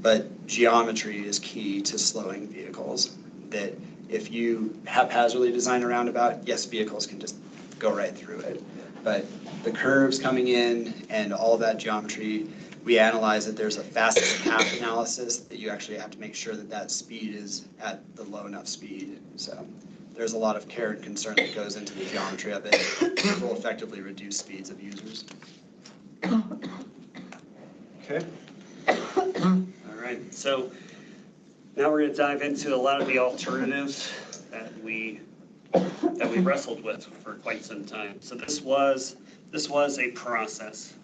but geometry is key to slowing vehicles. That if you haphazardly design a roundabout, yes, vehicles can just go right through it. But the curves coming in and all that geometry, we analyze that there's a fastest path analysis that you actually have to make sure that that speed is at the low enough speed. So there's a lot of care and concern that goes into the geometry of it. It will effectively reduce speeds of users. Okay. All right. So now we're going to dive into a lot of the alternatives that we wrestled with for quite some time. So this was a process.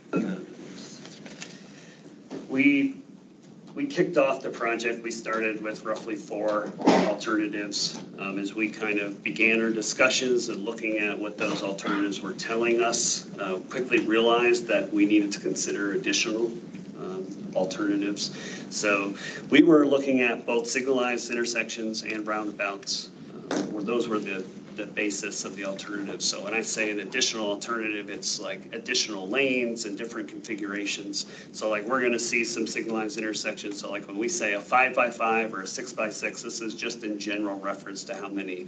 We we kicked off the project, we started with roughly 4 alternatives. As we kind of began our discussions and looking at what those alternatives were telling us, quickly realized that we needed to consider additional alternatives. So we were looking at both signalized intersections and roundabouts. Those were the basis of the alternative. So when I say an additional alternative, it's like additional lanes and different configurations. So like we're gonna see some signalized intersections. So like when we say a 5x5 or a 6x6, this is just in general reference to how many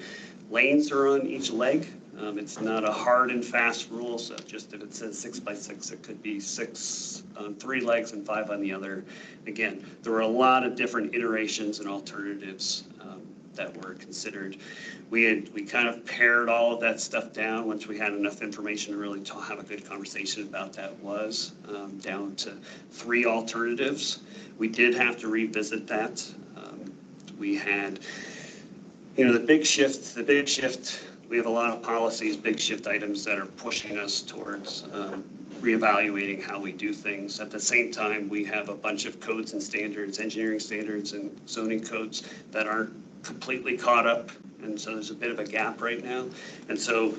lanes are on each leg. It's not a hard and fast rule. So just if it says 6x6, it could be 6 on 3 legs and 5 on the other. Again, there were a lot of different iterations and alternatives that were considered. We kind of pared all of that stuff down once we had enough information to really have a good conversation about that was down to 3 alternatives. We did have to revisit that. We had, the big shift, we have a lot of policies, big shift items that are pushing us towards reevaluating how we do things. At the same time, we have a bunch of codes and standards, engineering standards and zoning codes that aren't completely caught up, and so there's a bit of a gap right now. And so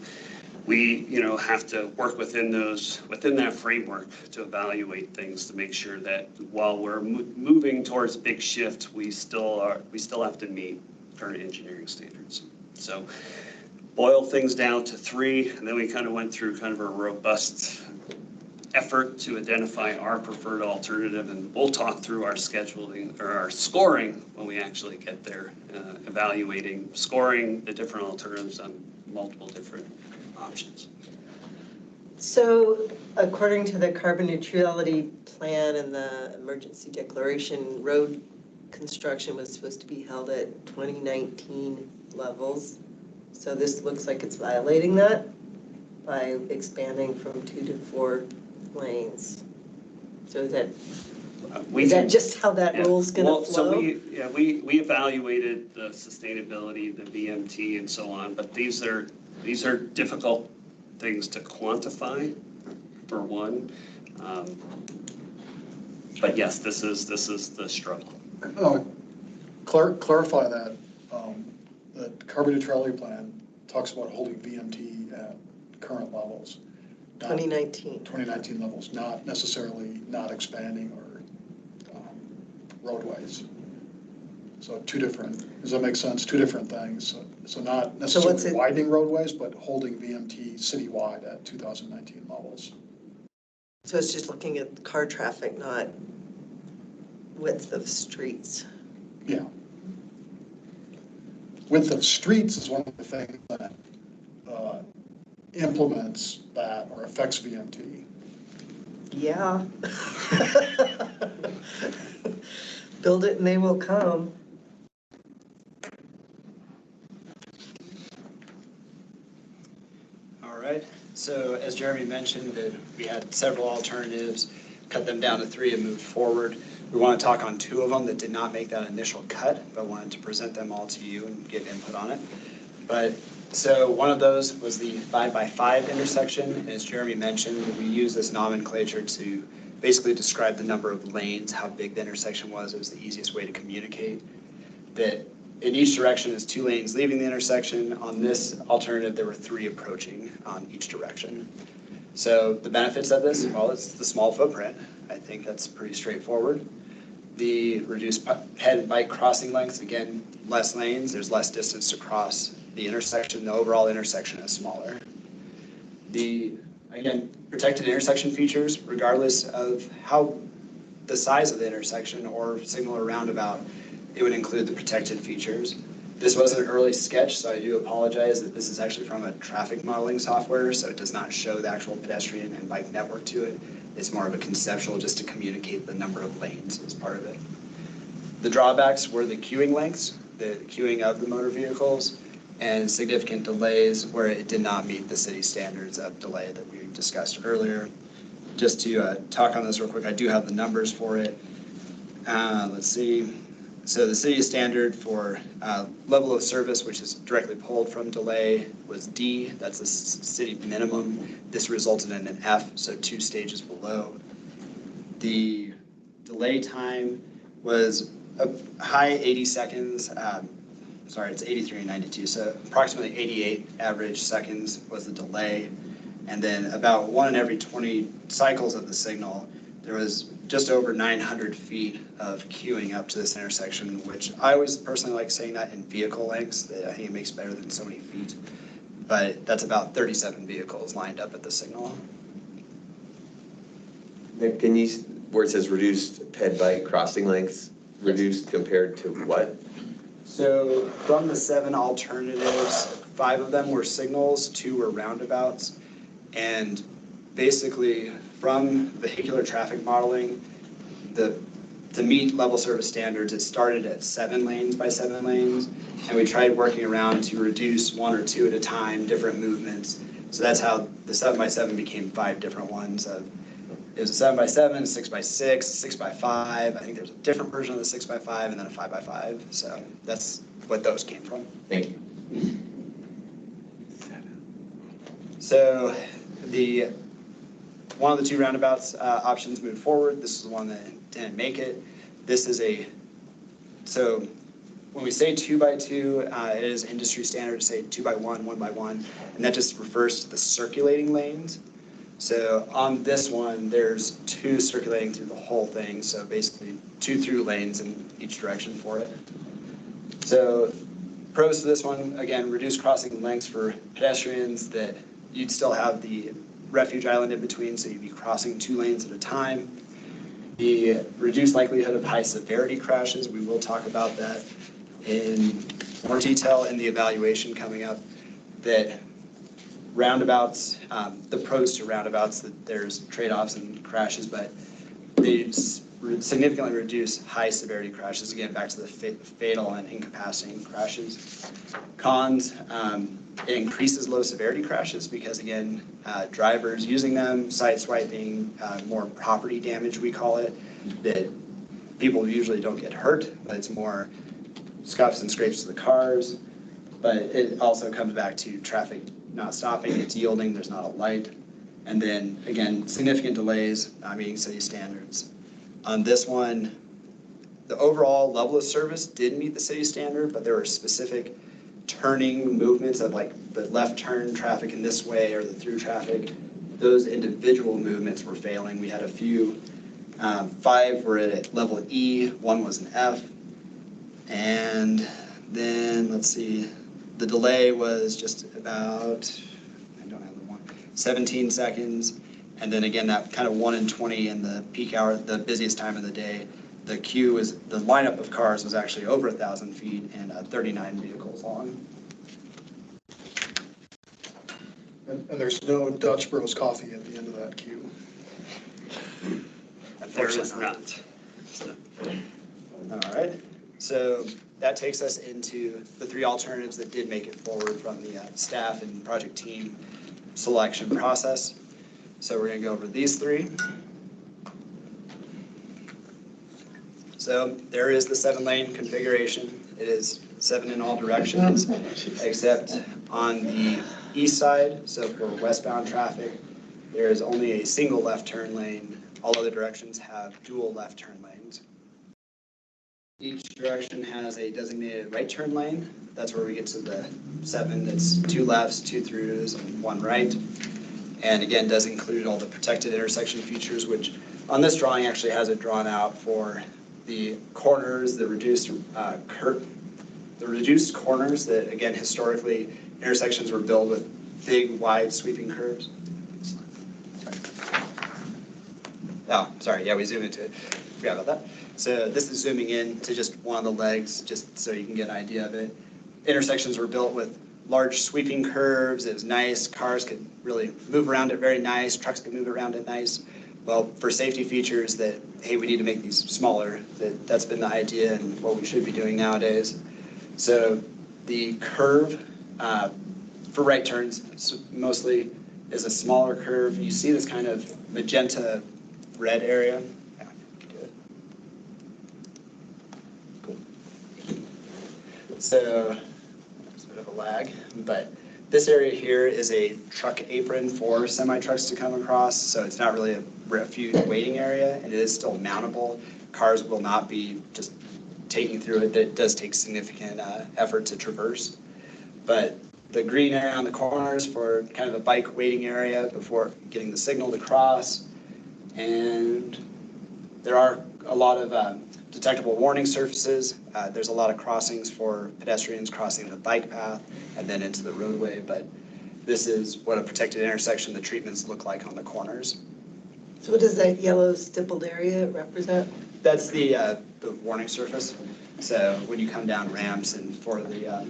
we, have to work within that framework to evaluate things to make sure that while we're moving towards big shift, we still have to meet current engineering standards. So boil things down to 3, and then we kind of went through kind of a robust effort to identify our preferred alternative, and we'll talk through our scheduling or our scoring when we actually get there, scoring the different alternatives on multiple different options. So according to the carbon neutrality plan and the emergency declaration, road construction was supposed to be held at 2019 levels. So this looks like it's violating that by expanding from 2 to 4 lanes. So is that just how that rule's gonna flow? So we evaluated the sustainability, the VMT and so on, but these are difficult things to quantify, for one. But yes, this is the struggle. Clarify that, the carbon neutrality plan talks about holding VMT at current levels. 2019 levels, not necessarily not expanding or roadways. So does that make sense? 2 different things. So not necessarily widening roadways, but holding VMT citywide at 2019 levels. So it's just looking at car traffic, not width of streets. Yeah. Width of streets is one of the things that implements that or affects VMT. Yeah. Build it and they will come. All right. So as Jeremy mentioned, that we had several alternatives, cut them down to 3 and moved forward. We want to talk on 2 of them that did not make that initial cut, but wanted to present them all to you and get input on it. So one of those was the 5x5 intersection. And as Jeremy mentioned, we use this nomenclature to basically describe the number of lanes, how big the intersection was. It was the easiest way to communicate. That in each direction is 2 lanes leaving the intersection. On this alternative, there were 3 approaching on each direction. So the benefits of this, well, it's the small footprint. I think that's pretty straightforward. The reduced head and bike crossing lengths, again, less lanes, there's less distance to cross the intersection. The overall intersection is smaller. Again, protected intersection features, regardless of how the size of the intersection or signal or roundabout, it would include the protected features. This was an early sketch, so I do apologize that this is actually from a traffic modeling software, so it does not show the actual pedestrian and bike network to it. It's more of a conceptual just to communicate the number of lanes as part of it. The drawbacks were the queuing lengths, the queuing of the motor vehicles, and significant delays where it did not meet the city standards of delay that we discussed earlier. Just to talk on this real quick, I do have the numbers for it. Let's see. So the city standard for level of service, which is directly pulled from delay, was D. That's the city minimum. This resulted in an F, so 2 stages below. The delay time was a high 80 seconds. Sorry, it's 83 and 92. So approximately 88 average seconds was the delay. And then about 1 in every 20 cycles of the signal, there was just over 900 feet of queuing up to this intersection, which I always personally like saying that in vehicle lengths. I think it makes better than so many feet. But that's about 37 vehicles lined up at the signal. Nick, can you, where it says reduced ped bike crossing lengths, reduced compared to what? So from the 7 alternatives, 5 of them were signals, 2 were roundabouts. And basically from vehicular traffic modeling, to meet level service standards, it started at 7 lanes by 7 lanes. And we tried working around to reduce 1 or 2 at a time, different movements. So that's how the 7 by 7 became 5 different ones. It was a 7 by 7, 6 by 6, 6 by 5. I think there's a different version of the 6 by 5 and then a 5 by 5. So that's what those came from. Thank you. So one of the 2 roundabouts options moved forward. This is the one that didn't make it. This is so when we say 2 by 2, it is industry standard to say 2 by 1, 1 by 1, and that just refers to the circulating lanes. So on this one, there's 2 circulating through the whole thing. So basically 2 through lanes in each direction for it. So pros to this one, again, reduced crossing lengths for pedestrians, that you'd still have the refuge island in between, so you'd be crossing 2 lanes at a time. The reduced likelihood of high severity crashes, we will talk about that in more detail in the evaluation coming up, that roundabouts, the pros to roundabouts, that there's trade-offs and crashes, but they significantly reduce high severity crashes, again, back to the fatal and incapacitating crashes. Cons, it increases low severity crashes because, again, drivers using them, side swiping, more property damage, we call it, that people usually don't get hurt, but it's more scuffs and scrapes to the cars. But it also comes back to traffic not stopping, it's yielding, there's not a light. And then, again, significant delays, not meeting city standards. On this one, the overall level of service did meet the city standard, but there were specific turning movements of like the left turn traffic in this way or the through traffic. Those individual movements were failing. We had a few, 5 were at level E, 1 was an F. And then, let's see, the delay was just about, I don't have the one, 17 seconds. And then again, that kind of 1 in 20 in the peak hour, the busiest time of the day. The the lineup of cars was actually over 1,000 feet and 39 vehicles long. And there's no Dutch Bros coffee at the end of that queue. There is not. All right, so that takes us into the 3 alternatives that did make it forward from the staff and project team selection process. So we're gonna go over these 3. So there is the 7-lane configuration. It is 7 in all directions, except on the east side. So for westbound traffic, there is only a single left turn lane. All other directions have dual left turn lanes. Each direction has a designated right turn lane. That's where we get to the 7. That's 2 lefts, 2 throughs, and 1 right. And again, does include all the protected intersection features, which on this drawing actually has it drawn out for the corners, the reduced corners that, again, historically intersections were built with big, wide sweeping curves. Oh, sorry, yeah, we zoomed into it. Forgot about that. So this is zooming in to just one of the legs, just so you can get an idea of it. Intersections were built with large sweeping curves. It was nice. Cars could really move around it very nice. Trucks could move around it nice. Well, for safety features that, hey, we need to make these smaller, that's been the idea and what we should be doing nowadays. So the curve for right turns mostly is a smaller curve. You see this kind of magenta red area. Yeah, cool. So there's a bit of a lag, but this area here is a truck apron for semi trucks to come across, so it's not really a refuge waiting area, and it is still mountable. cars will not be just taking through it. That does take significant effort to traverse. But the green area on the corners for kind of a bike waiting area before getting the signal to cross. And there are a lot of detectable warning surfaces. There's a lot of crossings for pedestrians crossing the bike path and then into the roadway, but this is what a protected intersection, the treatments look like on the corners. So what does that yellow stippled area represent? That's the warning surface. So when you come down ramps and for the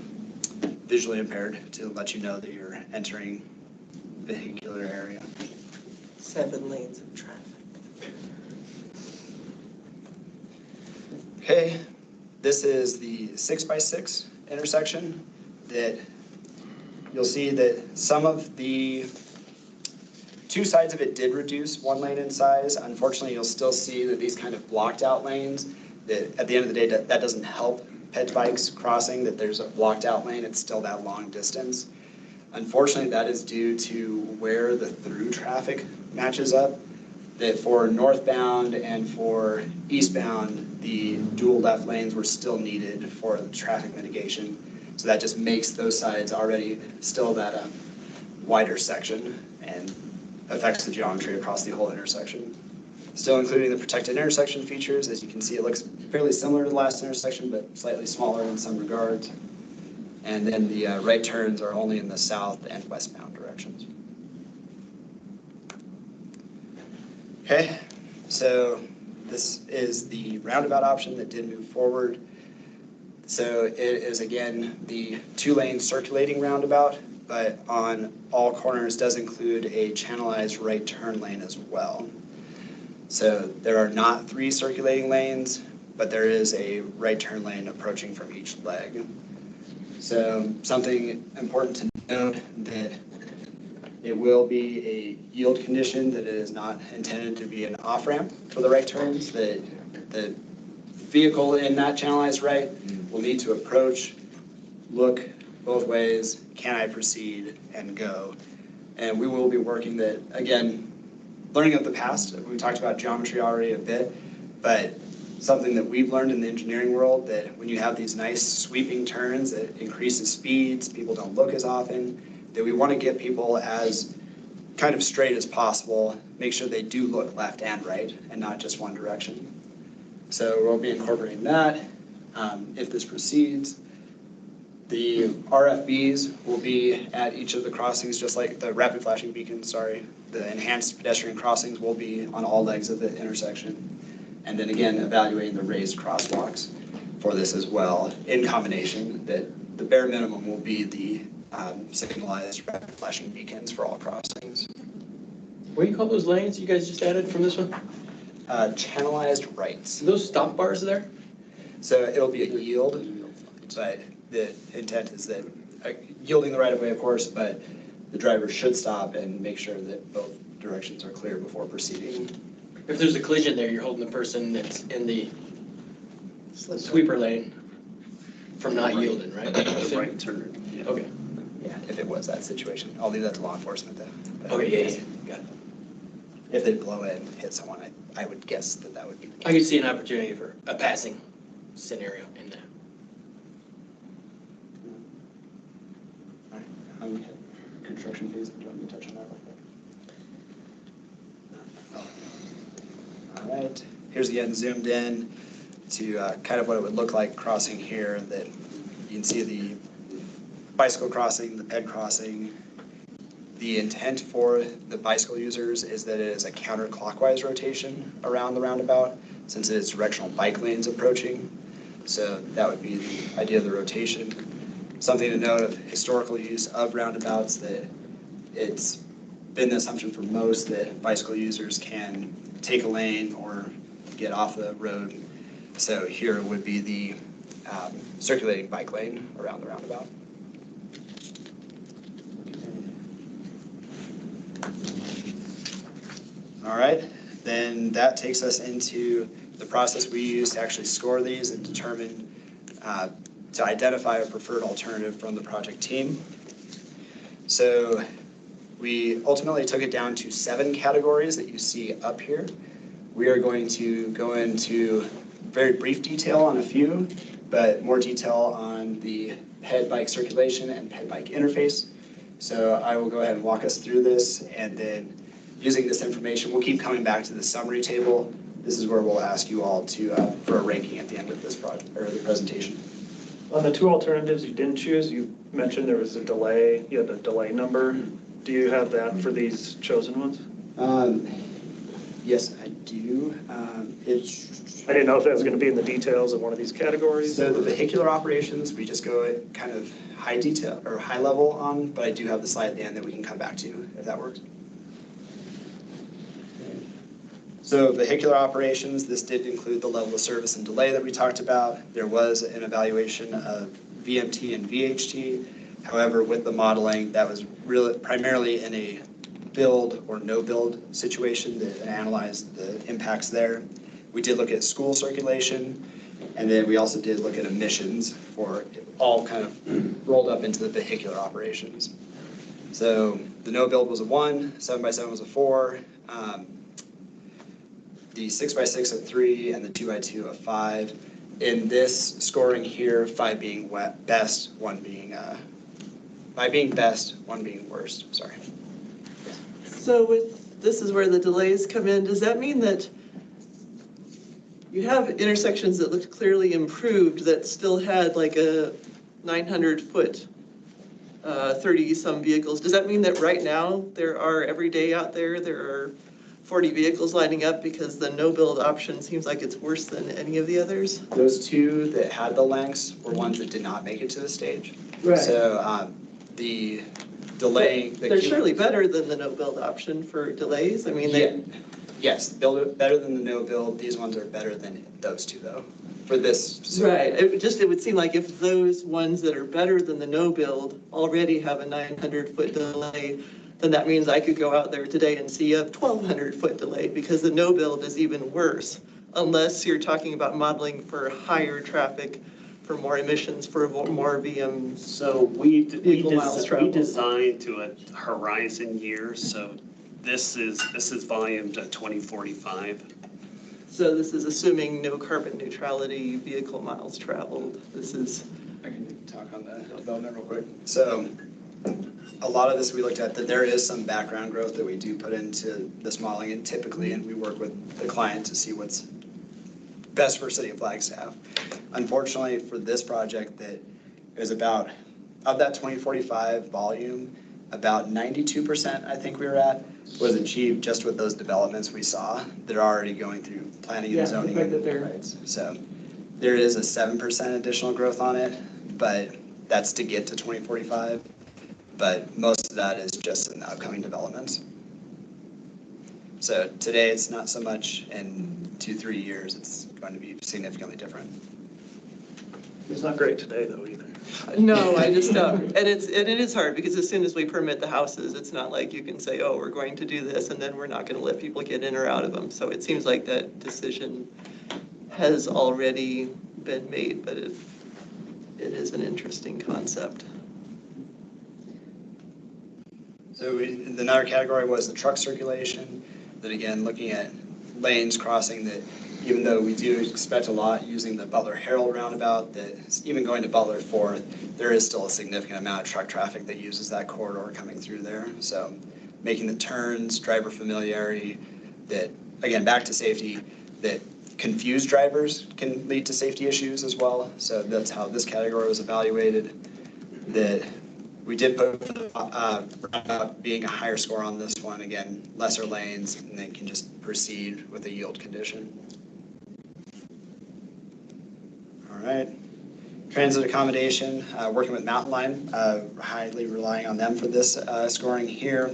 visually impaired, to let you know that you're entering vehicular area. 7 lanes of traffic. Okay, this is the 6x6 intersection that you'll see that some of the two sides of it did reduce 1 lane in size. Unfortunately, you'll still see that these kind of blocked out lanes, that at the end of the day, that doesn't help ped bikes crossing, that there's a blocked out lane, it's still that long distance. Unfortunately, that is due to where the through traffic matches up, that for northbound and for eastbound, the dual left lanes were still needed for the traffic mitigation. So that just makes those sides already still that wider section and affects the geometry across the whole intersection. Still including the protected intersection features. As you can see, it looks fairly similar to the last intersection, but slightly smaller in some regards. And then the right turns are only in the south and westbound directions. Okay, so this is the roundabout option that did move forward. So it is again the 2-lane circulating roundabout, but on all corners does include a channelized right turn lane as well. So there are not 3 circulating lanes, but there is a right turn lane approaching from each leg. So something important to note that it will be a yield condition, that it is not intended to be an off-ramp for the right turns, that the vehicle in that channelized right will need to approach, look both ways, can I proceed, and go. And we will be working that, again, learning of the past. We talked about geometry already a bit, but something that we've learned in the engineering world, that when you have these nice sweeping turns, it increases speeds, people don't look as often, that we want to get people as kind of straight as possible, make sure they do look left and right and not just one direction. So we'll be incorporating that if this proceeds. The RFBs will be at each of the crossings, just like the rapid flashing beacons, sorry. The enhanced pedestrian crossings will be on all legs of the intersection. And then again, evaluating the raised crosswalks for this as well, in combination, that the bare minimum will be the signalized rapid flashing beacons for all crossings. What do you call those lanes you guys just added from this one? Channelized rights. Are those stop bars there? So it'll be a yield, but the intent is that yielding the right of way, of course, but the driver should stop and make sure that both directions are clear before proceeding. If there's a collision there, you're holding the person that's in the sweeper lane from not yielding, right? The right turn. Yeah. Okay. Yeah, if it was that situation. I'll leave that to law enforcement then. But Okay, yeah, got it. if they blow it and hit someone, I would guess that that would be the case. I could see an opportunity for a passing scenario in that. Construction phase, do you want me to touch on that real quick? All right, here's again zoomed in to kind of what it would look like crossing here, that you can see the bicycle crossing, the ped crossing. The intent for the bicycle users is that it is a counterclockwise rotation around the roundabout, since it is directional bike lanes approaching. So that would be the idea of the rotation. Something to note of historical use of roundabouts, that it's been the assumption for most that bicycle users can take a lane or get off the road. So here would be the circulating bike lane around the roundabout. All right, then that takes us into the process we use to actually score these and determine, to identify a preferred alternative from the project team. So we ultimately took it down to 7 categories that you see up here, We are going to go into very brief detail on a few, but more detail on the ped bike circulation and ped bike interface. So I will go ahead and walk us through this, and then using this information, we'll keep coming back to the summary table. This is where we'll ask you all to for a ranking at the end of this project or the presentation. On the two alternatives you didn't choose, you mentioned there was a delay, you had a delay number. Do you have that for these chosen ones? Yes, I do. I didn't know if that was going to be in the details of one of these categories. So the vehicular operations, we just go at kind of high detail or high level on, but I do have the slide at the end that we can come back to if that works. So vehicular operations, this did include the level of service and delay that we talked about. There was an evaluation of VMT and VHT. However, with the modeling, that was really primarily in a build or no build situation that analyzed the impacts there. We did look at school circulation, and then we also did look at emissions for all kind of rolled up into the vehicular operations. So the no build was a 1, 7x7 was a 4, the 6x6 a 3, and the 2x2 a 5. In this scoring here, 5 being best, 1 being 5 being best, 1 being worst. Sorry. So this is where the delays come in. Does that mean that you have intersections that looked clearly improved that still had like a 900-foot, 30-some vehicles? Does that mean that right now there are every day out there are 40 vehicles lining up because the no-build option seems like it's worse than any of the others? Those 2 that had the lengths were ones that did not make it to the stage. Right. So the delay. They're surely better than the no-build option for delays. I mean, Yes, better than the no-build. These ones are better than those 2 though, for this. Right. It would seem like if those ones that are better than the no-build already have a 900-foot delay, then that means I could go out there today and see a 1,200-foot delay because the no-build is even worse, unless you're talking about modeling for higher traffic, for more emissions, for more VM. So we miles traveled. designed to a horizon year, so this is volume to 2045. So this is assuming no carbon neutrality vehicle miles traveled. This is. I can talk on the development real quick. So a lot of this we looked at that there is some background growth that we do put into this modeling, and typically, and we work with the client to see what's best for City of Flagstaff. Unfortunately, for this project, that is about, of that 2045 volume, about 92%, I think we were at, was achieved just with those developments we saw that are already going through planning and zoning. Rights. So there is a 7% additional growth on it, but that's to get to 2045. But most of that is just in the upcoming developments. So today it's not so much, in 2-3 years it's going to be significantly different. It's not great today though either. No, I just don't. And it is hard because as soon as we permit the houses, it's not like you can say, oh, we're going to do this and then we're not going to let people get in or out of them. So it seems like that decision has already been made, but it is an interesting concept. So another category was the truck circulation, that again, looking at lanes crossing, that even though we do expect a lot using the Butler Herald roundabout, that even going to Butler 4th, there is still a significant amount of truck traffic that uses that corridor coming through there. So making the turns, driver familiarity, that again, back to safety, that confused drivers can lead to safety issues as well. So that's how this category was evaluated. That we did put being a higher score on this one, again, lesser lanes, and then can just proceed with a yield condition. All right. Transit accommodation, working with Mountain Line, highly relying on them for this scoring here.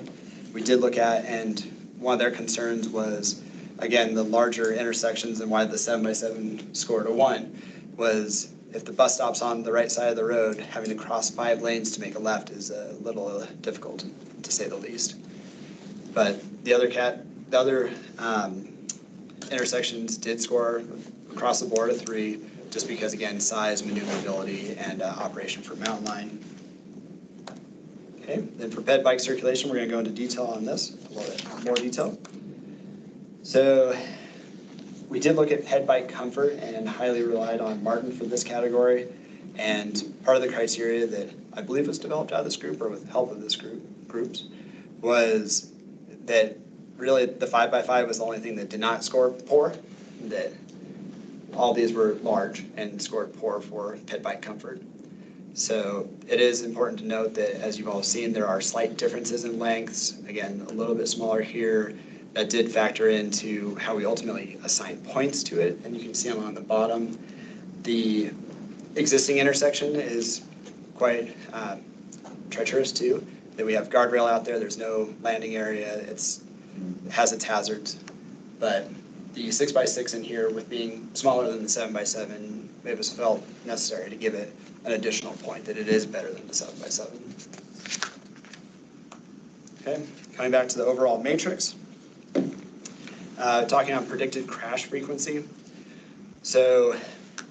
We did look at, and one of their concerns was, again, the larger intersections, and why the 7x7 scored a 1 was, if the bus stop's on the right side of the road, having to cross 5 lanes to make a left is a little difficult, to say the least. But the other intersections did score across the board a 3, just because, again, size, maneuverability, and operation for Mountain Line. Okay, then for ped bike circulation, we're going to go into detail on this, a little bit more detail. So We did look at head bike comfort and highly relied on Martin for this category. And part of the criteria that I believe was developed out of this group or with help of this groups was that really the 5x5 was the only thing that did not score poor, that all these were large and scored poor for head bike comfort. So it is important to note that, as you've all seen, there are slight differences in lengths. Again, a little bit smaller here. That did factor into how we ultimately assign points to it, and you can see them on the bottom. The existing intersection is quite treacherous too, that we have guardrail out there, there's no landing area, it has its hazards. But the 6x6 in here, with being smaller than the 7x7, it was felt necessary to give it an additional point that it is better than the 7x7. Okay, coming back to the overall matrix. Talking on predicted crash frequency. So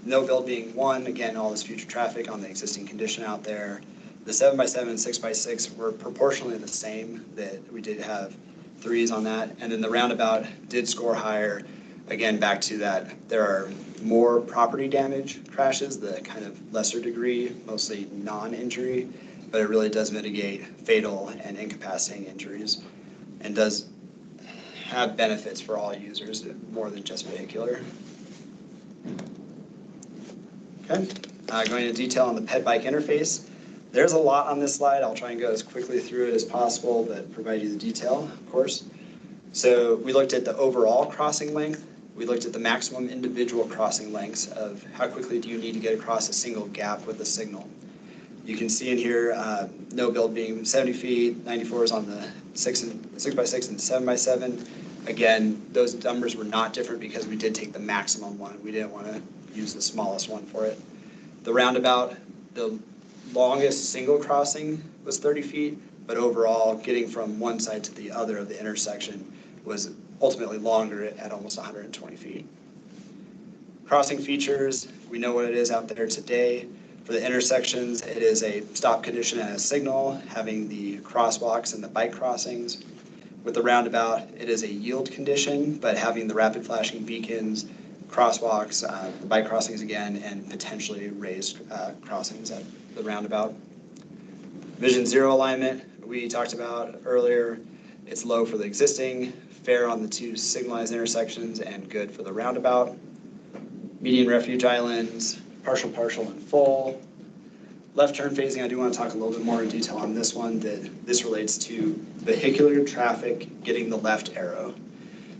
no build being one, again, all this future traffic on the existing condition out there. The 7x7 and 6x6 were proportionally the same, that we did have 3s on that. And then the roundabout did score higher. Again, back to that, there are more property damage crashes, the kind of lesser degree, mostly non-injury, but it really does mitigate fatal and incapacitating injuries and does have benefits for all users, more than just vehicular. Okay, going into detail on the ped bike interface. There's a lot on this slide. I'll try and go as quickly through it as possible, but provide you the detail, of course. So we looked at the overall crossing length. We looked at the maximum individual crossing lengths of how quickly do you need to get across a single gap with a signal. You can see in here, no build being 70 feet, 94 is on the 6x6 and 7x7. Again, those numbers were not different because we did take the maximum one. We didn't want to use the smallest one for it. The roundabout, the longest single crossing was 30 feet, but overall getting from one side to the other of the intersection was ultimately longer at almost 120 feet. Crossing features, we know what it is out there today. For the intersections, it is a stop condition and a signal, having the crosswalks and the bike crossings. With the roundabout, it is a yield condition, but having the rapid flashing beacons, crosswalks, the bike crossings again, and potentially raised crossings at the roundabout. Vision zero alignment, we talked about earlier. It's low for the existing, fair on the two signalized intersections, and good for the roundabout. Median refuge islands, partial, and full. Left turn phasing, I do want to talk a little bit more in detail on this one, that this relates to vehicular traffic getting the left arrow.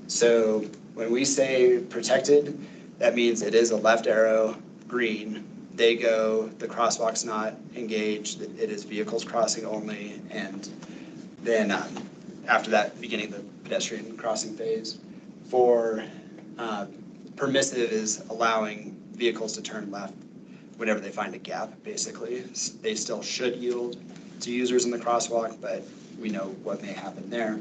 So when we say protected, that means it is a left arrow, green. They go, the crosswalk's not engaged, it is vehicles crossing only, and then after that, beginning the pedestrian crossing phase. For permissive is allowing vehicles to turn left whenever they find a gap, basically. They still should yield to users in the crosswalk, but we know what may happen there.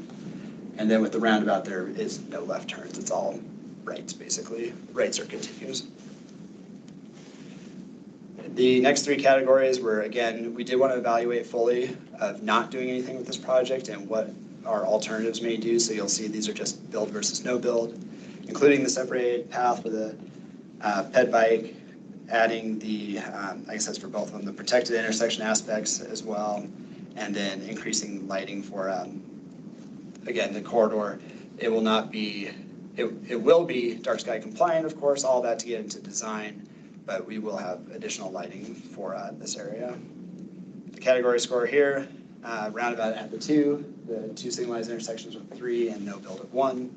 And then with the roundabout, there is no left turns. It's all rights, basically. Rights or continues. The next three categories were, again, we did want to evaluate fully of not doing anything with this project and what our alternatives may do. So you'll see these are just build versus no build, including the separated path for the ped bike, adding the, I guess that's for both of them, the protected intersection aspects as well, and then increasing lighting for, again, the corridor. It will not be, it will be dark sky compliant, of course, all that to get into design, but we will have additional lighting for this area. The category score here, roundabout at the 2, the 2 signalized intersections with 3, and no build at 1.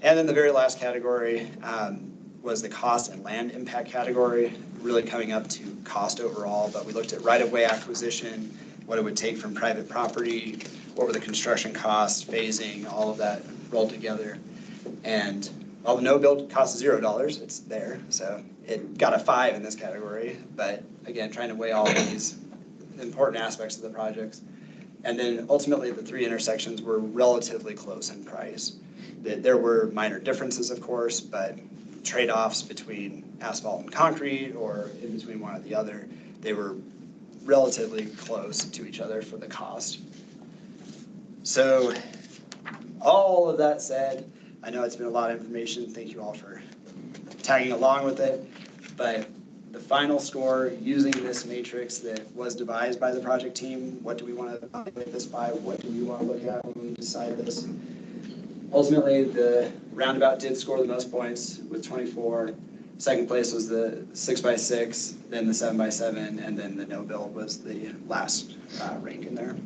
And then the very last category was the cost and land impact category, really coming up to cost overall, but we looked at right-of-way acquisition, what it would take from private property, what were the construction costs, phasing, all of that rolled together. And while the no build costs $0, it's there, so it got a 5 in this category, but again, trying to weigh all of these important aspects of the projects. And then ultimately the 3 intersections were relatively close in price. There were minor differences, of course, but trade-offs between asphalt and concrete or in between one or the other, they were relatively close to each other for the cost. So all of that said, I know it's been a lot of information. Thank you all for tagging along with it. But the final score using this matrix that was devised by the project team, what do we want to evaluate this by? What do we want to look at when we decide this? Ultimately, the roundabout did score the most points with 24. Second place was the 6x6, then the 7x7, and then the no build was the last rank in there.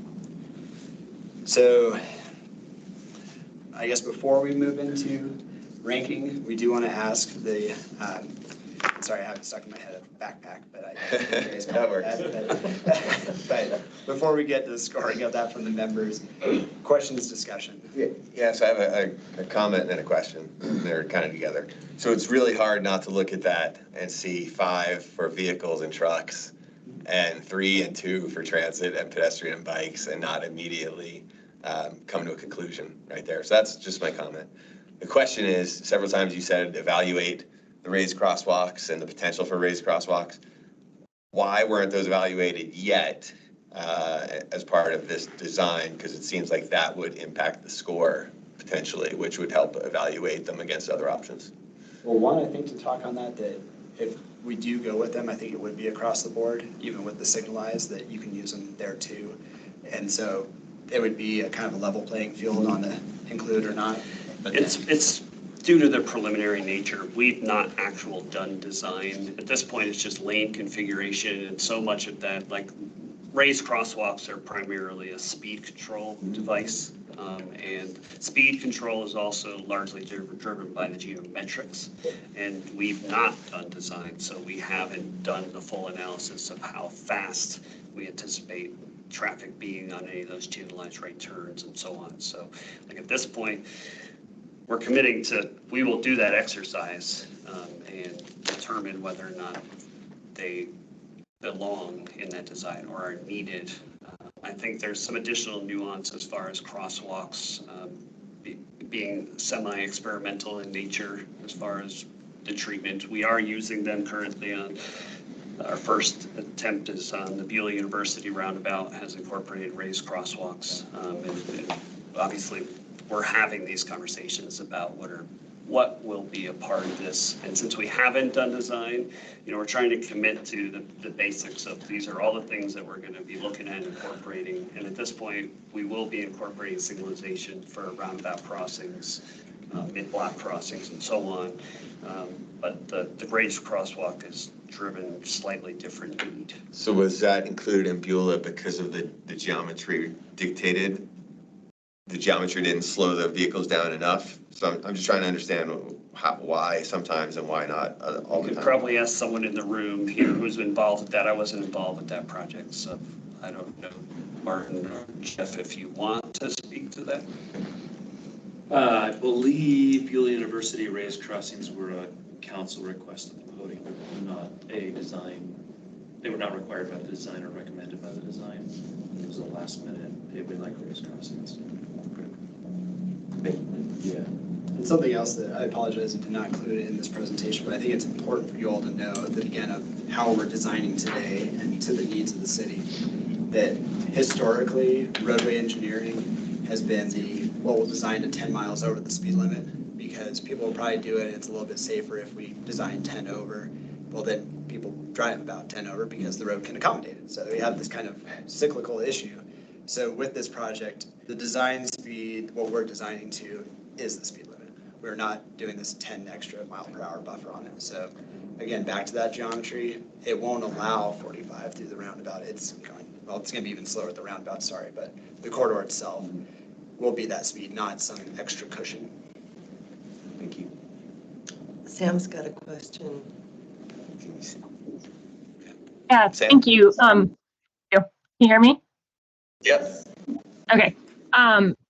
So I guess before we move into ranking, we do want to ask the, sorry, I have it stuck in my head, a backpack, but That works. But before we get to the scoring of that from the members, questions, discussion. Yeah, so I have a comment and a question. They're kind of together. So it's really hard not to look at that and see 5 for vehicles and trucks and 3 and 2 for transit and pedestrian and bikes and not immediately come to a conclusion right there. So that's just my comment. The question is, several times you said evaluate the raised crosswalks and the potential for raised crosswalks. Why weren't those evaluated yet as part of this design? Because it seems like that would impact the score potentially, which would help evaluate them against other options. Well, one, I think to talk on that if we do go with them, I think it would be across the board, even with the signalized, that you can use them there too. And so it would be a kind of a level playing field on the include or not. But It's due to the preliminary nature. We've not actual done design. At this point, it's just lane configuration, and so much of that, like raised crosswalks are primarily a speed control device. And speed control is also largely driven by the geometrics. And we've not done design, so we haven't done the full analysis of how fast we anticipate traffic being on any of those channelized right turns and so on. So like at this point, we're committing to, we will do that exercise and determine whether or not they belong in that design or are needed. I think there's some additional nuance as far as crosswalks being semi-experimental in nature as far as the treatment. We are using them currently on our first attempt is on the Beulah University roundabout has incorporated raised crosswalks. And obviously we're having these conversations about what will be a part of this. And since we haven't done design, we're trying to commit to the basics of these are all the things that we're going to be looking at incorporating. And at this point, we will be incorporating signalization for roundabout crossings, mid-block crossings, and so on. But the raised crosswalk is driven slightly different need. So was that included in Beulah because of the geometry dictated? The geometry didn't slow the vehicles down enough? So I'm just trying to understand why sometimes and why not all the You time. could probably ask someone in the room here who's involved with that. I wasn't involved with that project, so I don't know, Martin or Jeff, if you want to speak to that. I believe Beulah University raised crossings were a council request at the podium, not a design. They were not required by the design or recommended by the design. It was a last minute, hey, we like raised crossings. Yeah. And something else that I apologize I did not include it in this presentation, but I think it's important for you all to know that again of how we're designing today and to the needs of the city, that historically roadway engineering has been we'll design to 10 miles over the speed limit because people will probably do it. It's a little bit safer if we design 10 over. Well, then people drive about 10 over because the road can accommodate it. So we have this kind of cyclical issue. So with this project, the design speed, what we're designing to is the speed limit. We're not doing this 10 extra mile per hour buffer on it. So again, back to that geometry, it won't allow 45 through the roundabout. It's going to be even slower at the roundabout, sorry, but the corridor itself will be that speed, not some extra cushion. Thank you. Sam's got a question. Yeah, Sam? thank you. Can you hear me? Yep. Okay.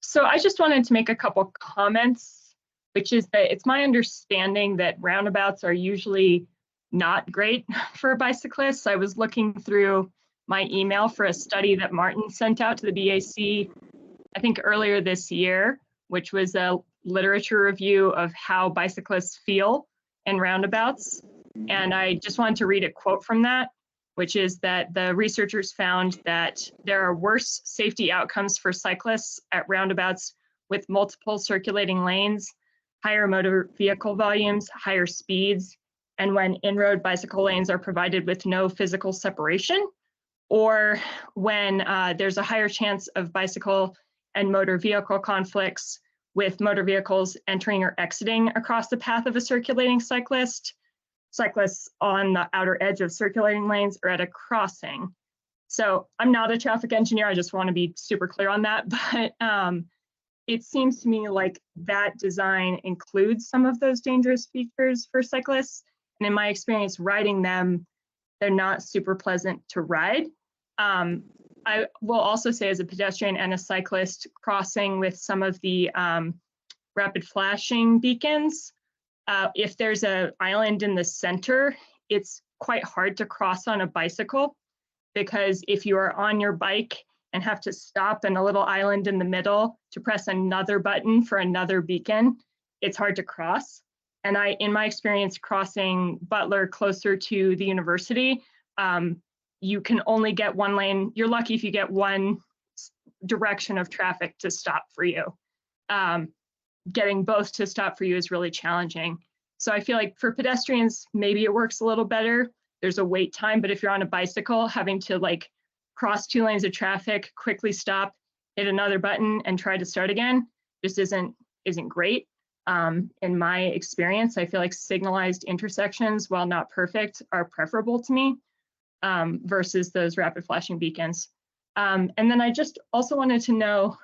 So I just wanted to make a couple comments, which is that it's my understanding that roundabouts are usually not great for bicyclists. I was looking through my email for a study that Martin sent out to the BAC, I think earlier this year, which was a literature review of how bicyclists feel in roundabouts. And I just wanted to read a quote from that, which is that the researchers found that there are worse safety outcomes for cyclists at roundabouts with multiple circulating lanes higher motor vehicle volumes, higher speeds, and when in-road bicycle lanes are provided with no physical separation, or when there's a higher chance of bicycle and motor vehicle conflicts with motor vehicles entering or exiting across the path of a circulating cyclist, cyclists on the outer edge of circulating lanes, or at a crossing. So I'm not a traffic engineer, I just want to be super clear on that, but it seems to me like that design includes some of those dangerous features for cyclists. And in my experience riding them, they're not super pleasant to ride. I will also say, as a pedestrian and a cyclist, crossing with some of the rapid flashing beacons, if there's an island in the center, it's quite hard to cross on a bicycle, because if you are on your bike and have to stop in a little island in the middle to press another button for another beacon, it's hard to cross. And in my experience crossing Butler closer to the university, you can only get one lane. You're lucky if you get one direction of traffic to stop for you. Getting both to stop for you is really challenging. So I feel like for pedestrians, maybe it works a little better. There's a wait time, but if you're on a bicycle, having to like cross 2 lanes of traffic, quickly stop, hit another button and try to start again, just isn't great. In my experience, I feel like signalized intersections, while not perfect, are preferable to me versus those rapid flashing beacons. And then I just also wanted to know,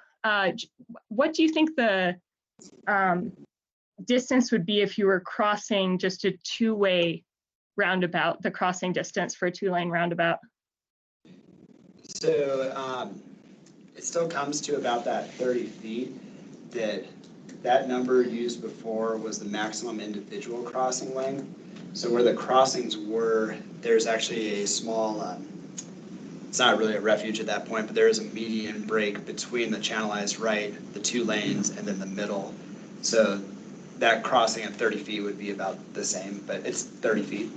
what do you think the distance would be if you were crossing just a 2-way roundabout, the crossing distance for a 2-lane roundabout? So it still comes to about that 30 feet. That number used before was the maximum individual crossing length. So where the crossings were, there's actually a small, it's not really a refuge at that point, but there is a median break between the channelized right, the 2 lanes, and then the middle. So that crossing at 30 feet would be about the same, but it's 30 feet,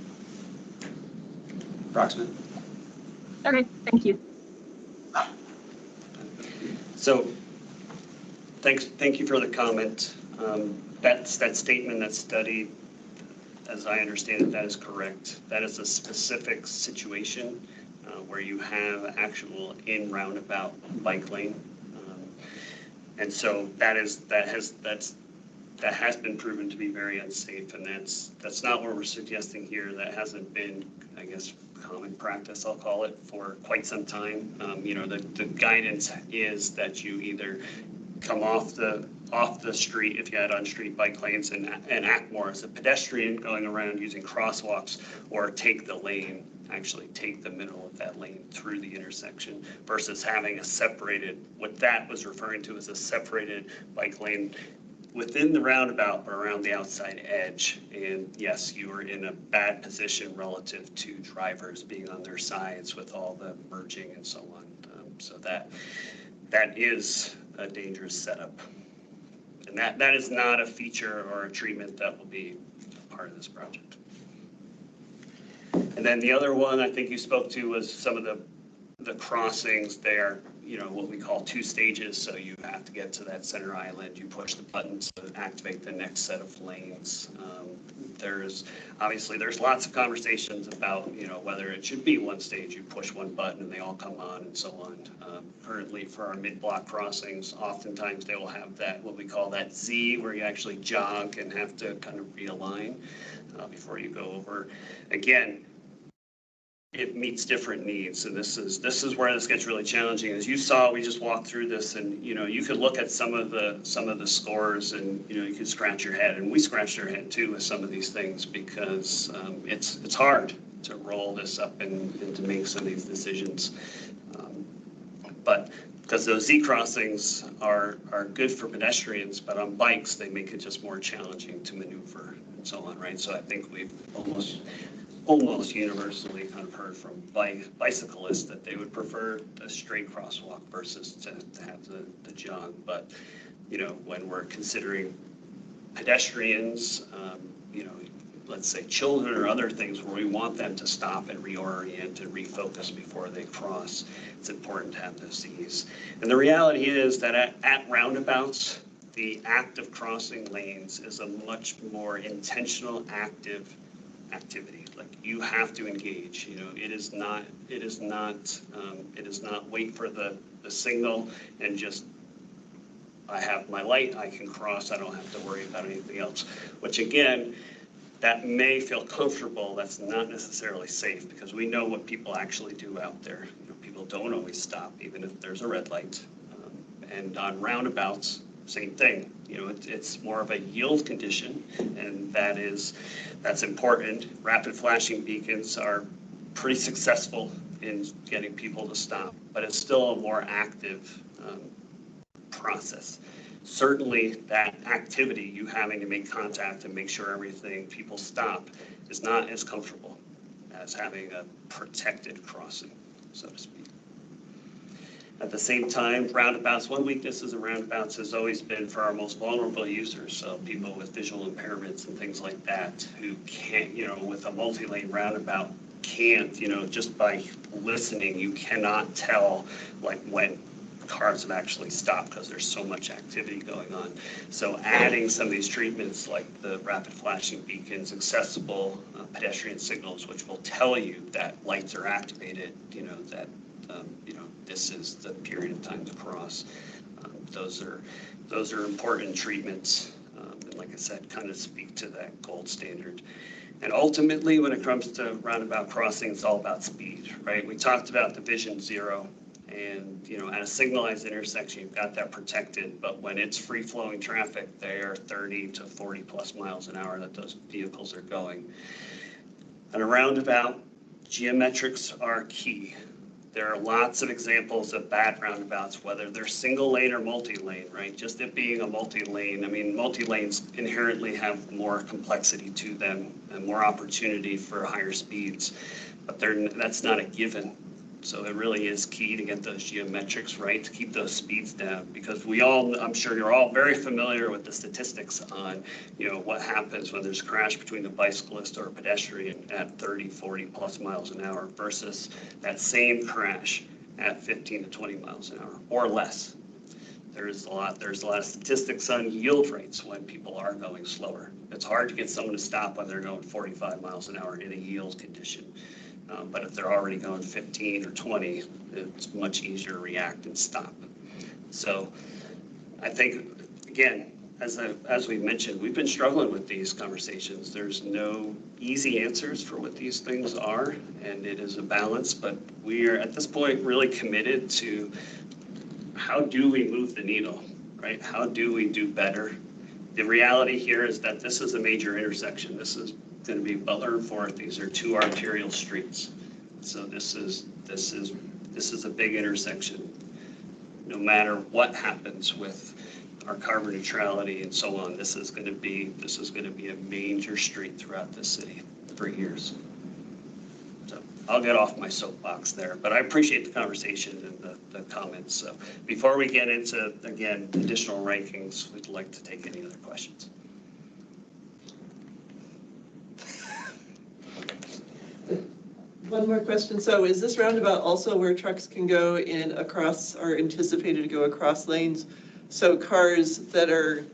approximate. Okay, thank you. So thank you for the comment. That statement, that study, as I understand it, that is correct. That is a specific situation where you have actual in roundabout bike lane. And so that has been proven to be very unsafe, and that's not what we're suggesting here. That hasn't been, I guess, common practice, I'll call it, for quite some time. The guidance is that you either come off the street if you had on-street bike lanes and act more as a pedestrian going around using crosswalks, or take the lane, actually take the middle of that lane through the intersection, versus having a separated, what that was referring to as a separated bike lane within the roundabout but around the outside edge. And yes, you are in a bad position relative to drivers being on their sides with all the merging and so on. So that is a dangerous setup. And that is not a feature or a treatment that will be part of this project. And then the other one I think you spoke to was some of the crossings there, what we call 2 stages. So you have to get to that center island, you push the buttons to activate the next set of lanes. There's lots of conversations about, whether it should be 1 stage, you push 1 button and they all come on and so on. Currently for our mid-block crossings, oftentimes they will have that, what we call that Z, where you actually jog and have to kind of realign before you go over. Again, it meets different needs. So this is where this gets really challenging. As you saw, we just walked through this, and you could look at some of the scores, and you could scratch your head, and we scratched our head too with some of these things, because it's hard to roll this up and to make some of these decisions. But because those Z crossings are good for pedestrians, but on bikes they make it just more challenging to maneuver and so on, right? So I think we've almost universally kind of heard from bicyclists that they would prefer a straight crosswalk versus to have the jog. But when we're considering pedestrians, let's say children or other things where we want them to stop and reorient and refocus before they cross, it's important to have those Z's. And the reality is that at roundabouts, the act of crossing lanes is a much more intentional, active activity. Like you have to engage, you know, it is not wait for the signal and just, I have my light, I can cross, I don't have to worry about anything else. Which again, that may feel comfortable, that's not necessarily safe, because we know what people actually do out there. You know, people don't always stop, even if there's a red light. And on roundabouts, same thing. You know, it's more of a yield condition, and that's important. Rapid flashing beacons are pretty successful in getting people to stop, but it's still a more active process. Certainly that activity, you having to make contact and make sure people stop, is not as comfortable as having a protected crossing, so to speak. At the same time, roundabouts, one weakness of roundabouts has always been for our most vulnerable users, so people with visual impairments and things like that who can't, you know, with a multi-lane roundabout can't, you know, just by listening, you cannot tell like when cars have actually stopped because there's so much activity going on. So adding some of these treatments like the rapid flashing beacons, accessible pedestrian signals, which will tell you that lights are activated, you know, that you know, this is the period of time to cross. Those are important treatments, and like I said, kind of speak to that gold standard. And ultimately, when it comes to roundabout crossing, it's all about speed, right? We talked about the vision zero, and you know, at a signalized intersection, you've got that protected, but when it's free-flowing traffic, they are 30 to 40 plus miles an hour that those vehicles are going. On a roundabout, geometrics are key. There are lots of examples of bad roundabouts, whether they're single lane or multi-lane, right? Just it being a multi-lane, I mean, multi-lanes inherently have more complexity to them and more opportunity for higher speeds, but that's not a given. So it really is key to get those geometrics right, to keep those speeds down, because I'm sure you're all very familiar with the statistics on, you know, what happens when there's a crash between a bicyclist or a pedestrian at 30, 40 plus miles an hour versus that same crash at 15 to 20 miles an hour or less. There's a lot of statistics on yield rates when people are going slower. It's hard to get someone to stop when they're going 45 miles an hour in a yield condition. But if they're already going 15 or 20, it's much easier to react and stop. So I think, again, as we've mentioned, we've been struggling with these conversations. There's no easy answers for what these things are, and it is a balance, but we are at this point really committed to how do we move the needle, right? How do we do better? The reality here is that this is a major intersection. This is going to be Butler and Fourth. These are two arterial streets. So this is a big intersection. No matter what happens with our carbon neutrality and so on, this is going to be a major street throughout this city for years. So I'll get off my soapbox there, but I appreciate the conversation and the comments. So before we get into, again, additional rankings, we'd like to take any other questions. One more question. So is this roundabout also where trucks can go in across, are anticipated to go across lanes? So cars that are,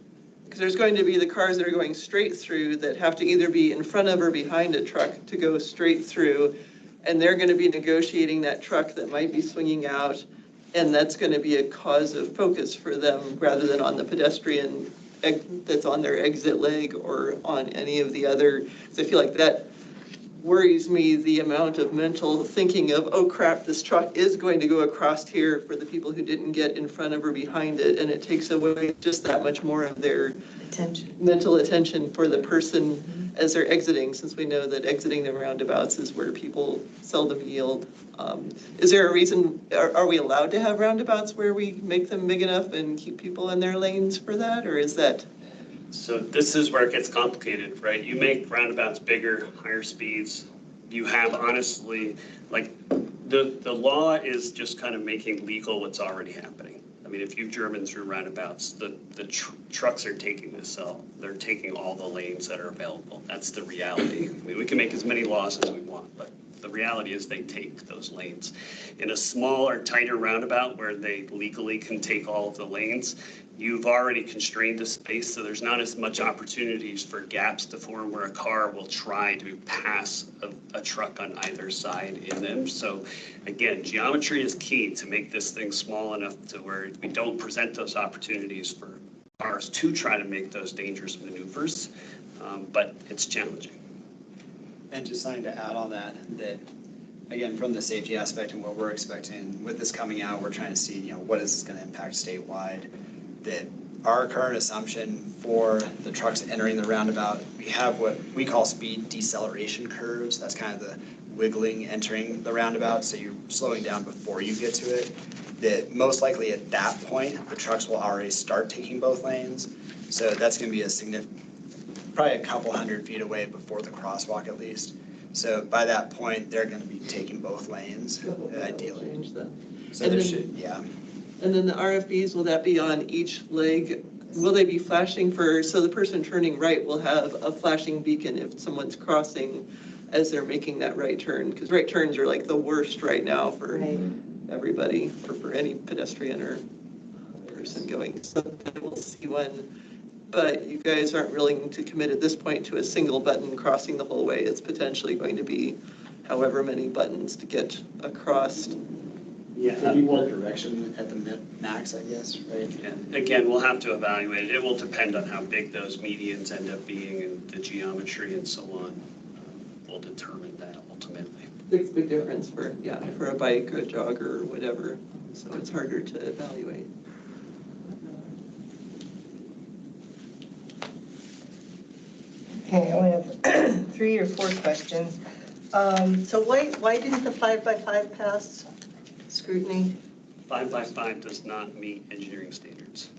because there's going to be the cars that are going straight through that have to either be in front of or behind a truck to go straight through. And they're going to be negotiating that truck that might be swinging out. And that's going to be a cause of focus for them rather than on the pedestrian that's on their exit leg or on any of the other. Because I feel like that worries me, the amount of mental thinking of, oh crap, this truck is going to go across here for the people who didn't get in front of or behind it, and it takes away just that much more of their mental attention for the person as they're exiting, since we know that exiting the roundabouts is where people seldom yield. Is there a reason, are we allowed to have roundabouts where we make them big enough and keep people in their lanes for that, or is that? So this is where it gets complicated, right? You make roundabouts bigger, higher speeds. You have honestly, like the law is just kind of making legal what's already happening. I mean, if you've driven through roundabouts, the trucks are taking this out. They're taking all the lanes that are available. That's the reality. I mean, we can make as many laws as we want, but the reality is they take those lanes. In a smaller, tighter roundabout where they legally can take all of the lanes, you've already constrained the space, so there's not as much opportunities for gaps to form where a car will try to pass a truck on either side in them. So again, geometry is key to make this thing small enough to where we don't present those opportunities for cars to try to make those dangerous maneuvers, but it's challenging. And just something to add on that, again, from the safety aspect and what we're expecting with this coming out, we're trying to see, what is this going to impact statewide. That our current assumption for the trucks entering the roundabout, we have what we call speed deceleration curves. That's kind of the wiggling entering the roundabout, so you're slowing down before you get to it. That most likely at that point, the trucks will already start taking both lanes. So that's going to be a significant, probably a couple 100 feet away before the crosswalk at least. So by that point, they're going to be taking both lanes, ideally. So there should, yeah. And then the RFBs, will that be on each leg? Will they be flashing so the person turning right will have a flashing beacon if someone's crossing as they're making that right turn? Because right turns are like the worst right now for everybody, or for any pedestrian or person going. So we'll see when, but you guys aren't willing to commit at this point to a single button crossing the whole way. It's potentially going to be however many buttons to get across. Yeah, maybe one direction at the max, I guess, right? And again, we'll have to evaluate it. It will depend on how big those medians end up being and the geometry and so on. We'll determine that ultimately. It's a big difference for a bike or a jogger or whatever. So it's harder to evaluate. Okay, I only have 3 or 4 questions. So why didn't the 5x5 pass scrutiny? 5x5 does not meet engineering standards.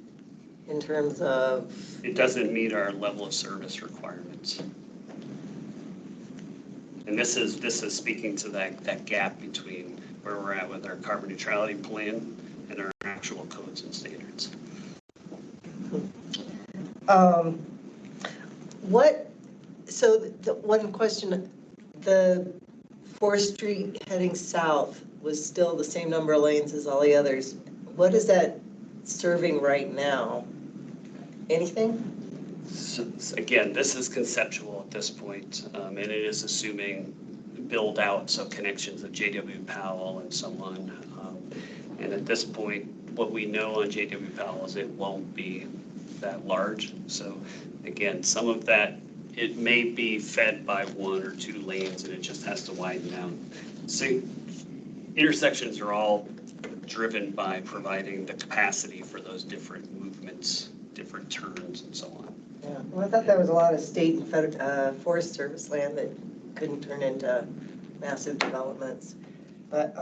In terms of? It doesn't meet our level of service requirements. And this is speaking to that gap between where we're at with our carbon neutrality plan and our actual codes and standards. So the one question, the 4th Street heading south was still the same number of lanes as all the others. What is that serving right now? Anything? So, again, this is conceptual at this point, and it is assuming build out, so connections of JW Powell and so on. And at this point, what we know on JW Powell is it won't be that large. So again, some of that, it may be fed by 1 or 2 lanes and it just has to widen out. So intersections are all driven by providing the capacity for those different movements, different turns and so on. Yeah, well, I thought there was a lot of state and federal Forest Service land that couldn't turn into massive developments. But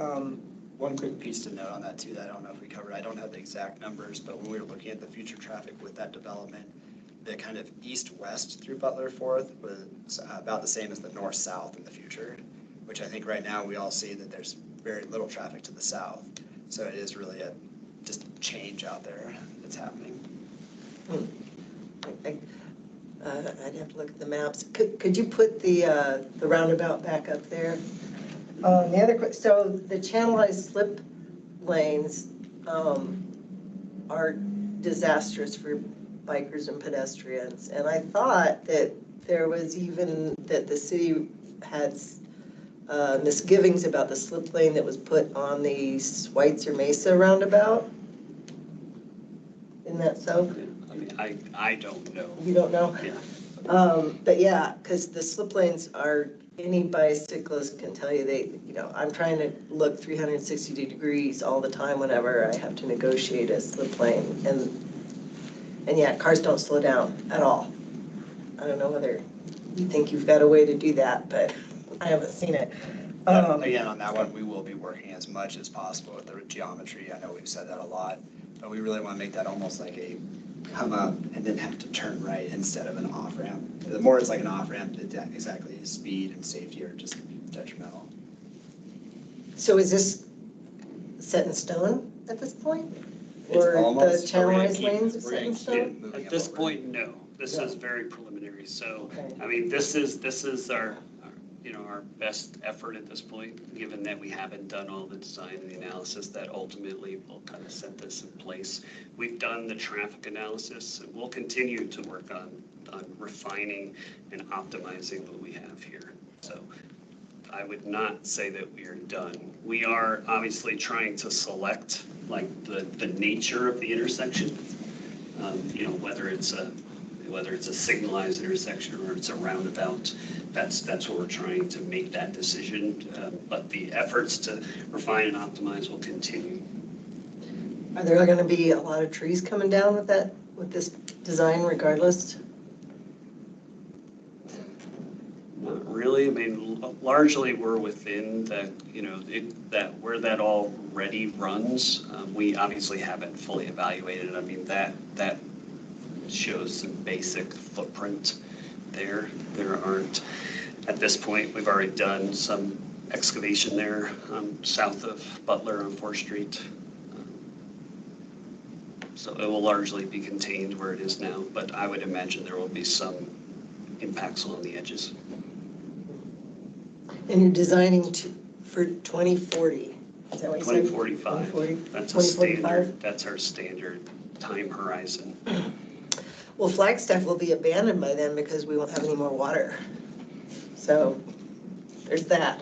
one quick piece to note on that too, that I don't know if we covered, I don't have the exact numbers, but when we were looking at the future traffic with that development, the kind of east-west through Butler 4th was about the same as the north-south in the future, which I think right now we all see that there's very little traffic to the south. So it is really just a change out there that's happening. I'd have to look at the maps. Could you put the roundabout back up there? The other, so the channelized slip lanes are disastrous for bikers and pedestrians. And I thought that there was even that the city had misgivings about the slip lane that was put on the Schweitzer Mesa roundabout. Isn't that so? I mean, I don't know. You don't know? Yeah. But yeah, because the slip lanes are, any bicyclist can tell you I'm trying to look 360 degrees all the time whenever I have to negotiate a slip lane. And yeah, cars don't slow down at all. I don't know whether you think you've got a way to do that, but I haven't seen it. Again, on that one, we will be working as much as possible with the geometry. I know we've said that a lot, but we really want to make that almost like a come up and then have to turn right instead of an off ramp. The more it's like an off ramp, exactly speed and safety are just detrimental. So is this set in stone at this point? Or the channelized lanes are set in stone? At this point, no. This is very preliminary. So, I mean, this is our best effort at this point, given that we haven't done all the design and the analysis that ultimately will kind of set this in place. We've done the traffic analysis, and we'll continue to work on refining and optimizing what we have here. So I would not say that we are done. We are obviously trying to select like the nature of the intersection, whether it's a signalized intersection or it's a roundabout. That's what we're trying to make that decision. But the efforts to refine and optimize will continue. Are there going to be a lot of trees coming down with this design regardless? Not really. I mean, largely we're within that, that where that already runs. We obviously haven't fully evaluated. I mean, that shows some basic footprint there. There aren't, at this point, we've already done some excavation there south of Butler on 4th Street. So it will largely be contained where it is now, but I would imagine there will be some impacts along the edges. And you're designing for 2040, is that what you said? 2045. 2040? That's a standard, that's our standard time horizon. Well, Flagstaff will be abandoned by then because we won't have any more water. So there's that.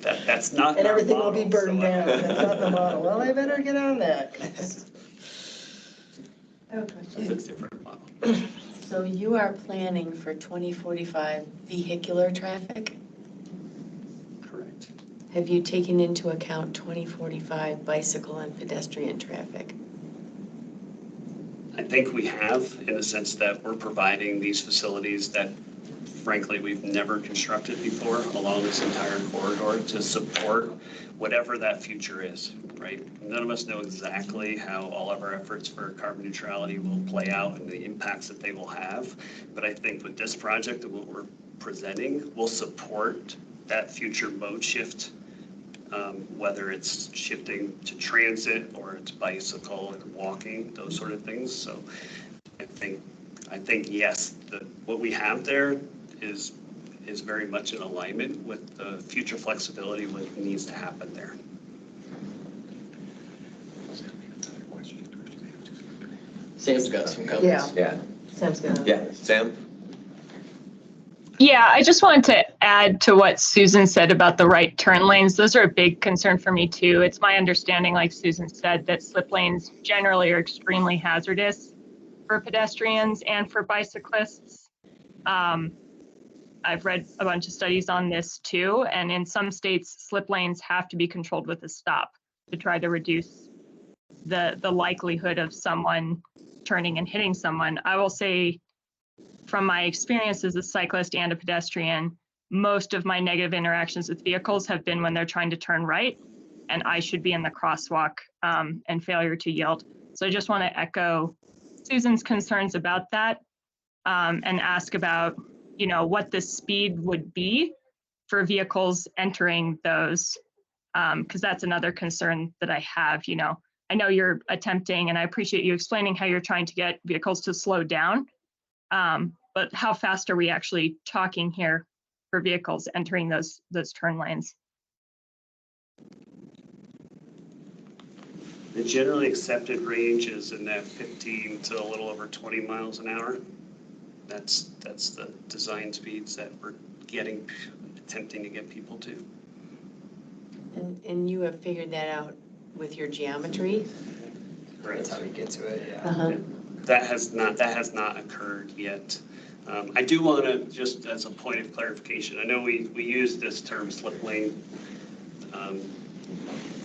That's not. And everything will be burned down. That's not the model. Well, I better get on that. I have a question. It's a different model. So you are planning for 2045 vehicular traffic? Correct. Have you taken into account 2045 bicycle and pedestrian traffic? I think we have, in the sense that we're providing these facilities that frankly we've never constructed before along this entire corridor to support whatever that future is, right? None of us know exactly how all of our efforts for carbon neutrality will play out and the impacts that they will have. But I think with this project and what we're presenting will support that future mode shift, whether it's shifting to transit or it's bicycle and walking, those sort of things. So I think yes, what we have there is very much in alignment with the future flexibility, what needs to happen there. Sam's got some comments. Yeah. Sam's gonna. Yeah, Sam? Yeah, I just wanted to add to what Susan said about the right turn lanes. Those are a big concern for me too. It's my understanding, like Susan said, that slip lanes generally are extremely hazardous for pedestrians and for bicyclists. I've read a bunch of studies on this too, and in some states, slip lanes have to be controlled with a stop to try to reduce the likelihood of someone turning and hitting someone. I will say, from my experience as a cyclist and a pedestrian, most of my negative interactions with vehicles have been when they're trying to turn right, and I should be in the crosswalk and failure to yield. So I just want to echo Susan's concerns about that and ask about, what the speed would be for vehicles entering those, because that's another concern that I have. I know you're attempting, and I appreciate you explaining how you're trying to get vehicles to slow down. But how fast are we actually talking here for vehicles entering those turn lanes? The generally accepted range is in that 15 to a little over 20 miles an hour. That's the design speeds that we're attempting to get people to. And you have figured that out with your geometry? That's how we get to it, yeah. Uh-huh. That has not occurred yet. I do want to, just as a point of clarification, I know we use this term slip lane.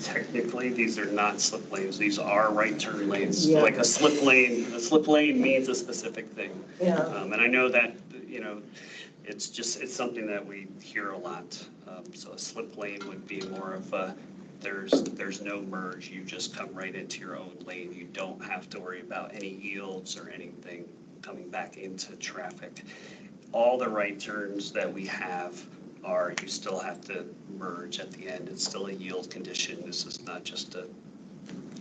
Technically, these are not slip lanes. These are right turn lanes. Yeah. Like a slip lane means a specific thing. Yeah. And I know that, it's something that we hear a lot. So a slip lane would be more of a, there's no merge. You just come right into your own lane. You don't have to worry about any yields or anything coming back into traffic. All the right turns that we have you still have to merge at the end. It's still a yield condition. This is not just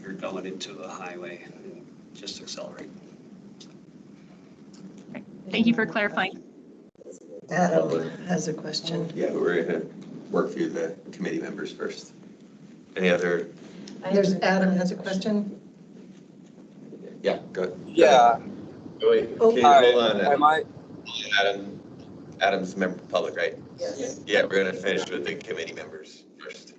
you're going into a highway and just accelerate. Thank you for clarifying. Adam has a question. Yeah, we're gonna work through the committee members first. Any other? There's Adam has a question. Yeah, go ahead. Yeah. Oh, wait, Oh. okay, Hi, hold on. am I? Adam's a member of the public, right? Yes. Yeah, we're gonna finish with the committee members first.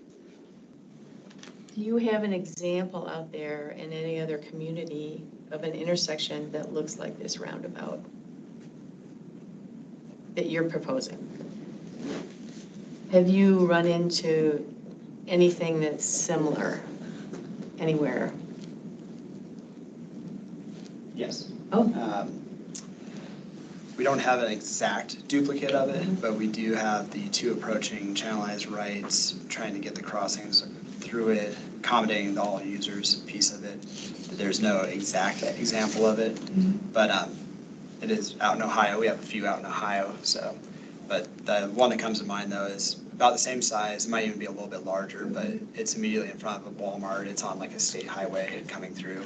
Do you have an example out there in any other community of an intersection that looks like this roundabout that you're proposing? Have you run into anything that's similar anywhere? Yes. Oh. We don't have an exact duplicate of it, but we do have the two approaching channelized rights, trying to get the crossings through it, accommodating all users piece of it. There's no exact example of it, but it is out in Ohio. We have a few out in Ohio, so. But the one that comes to mind though is about the same size, it might even be a little bit larger, but it's immediately in front of a Walmart. It's on like a state highway coming through,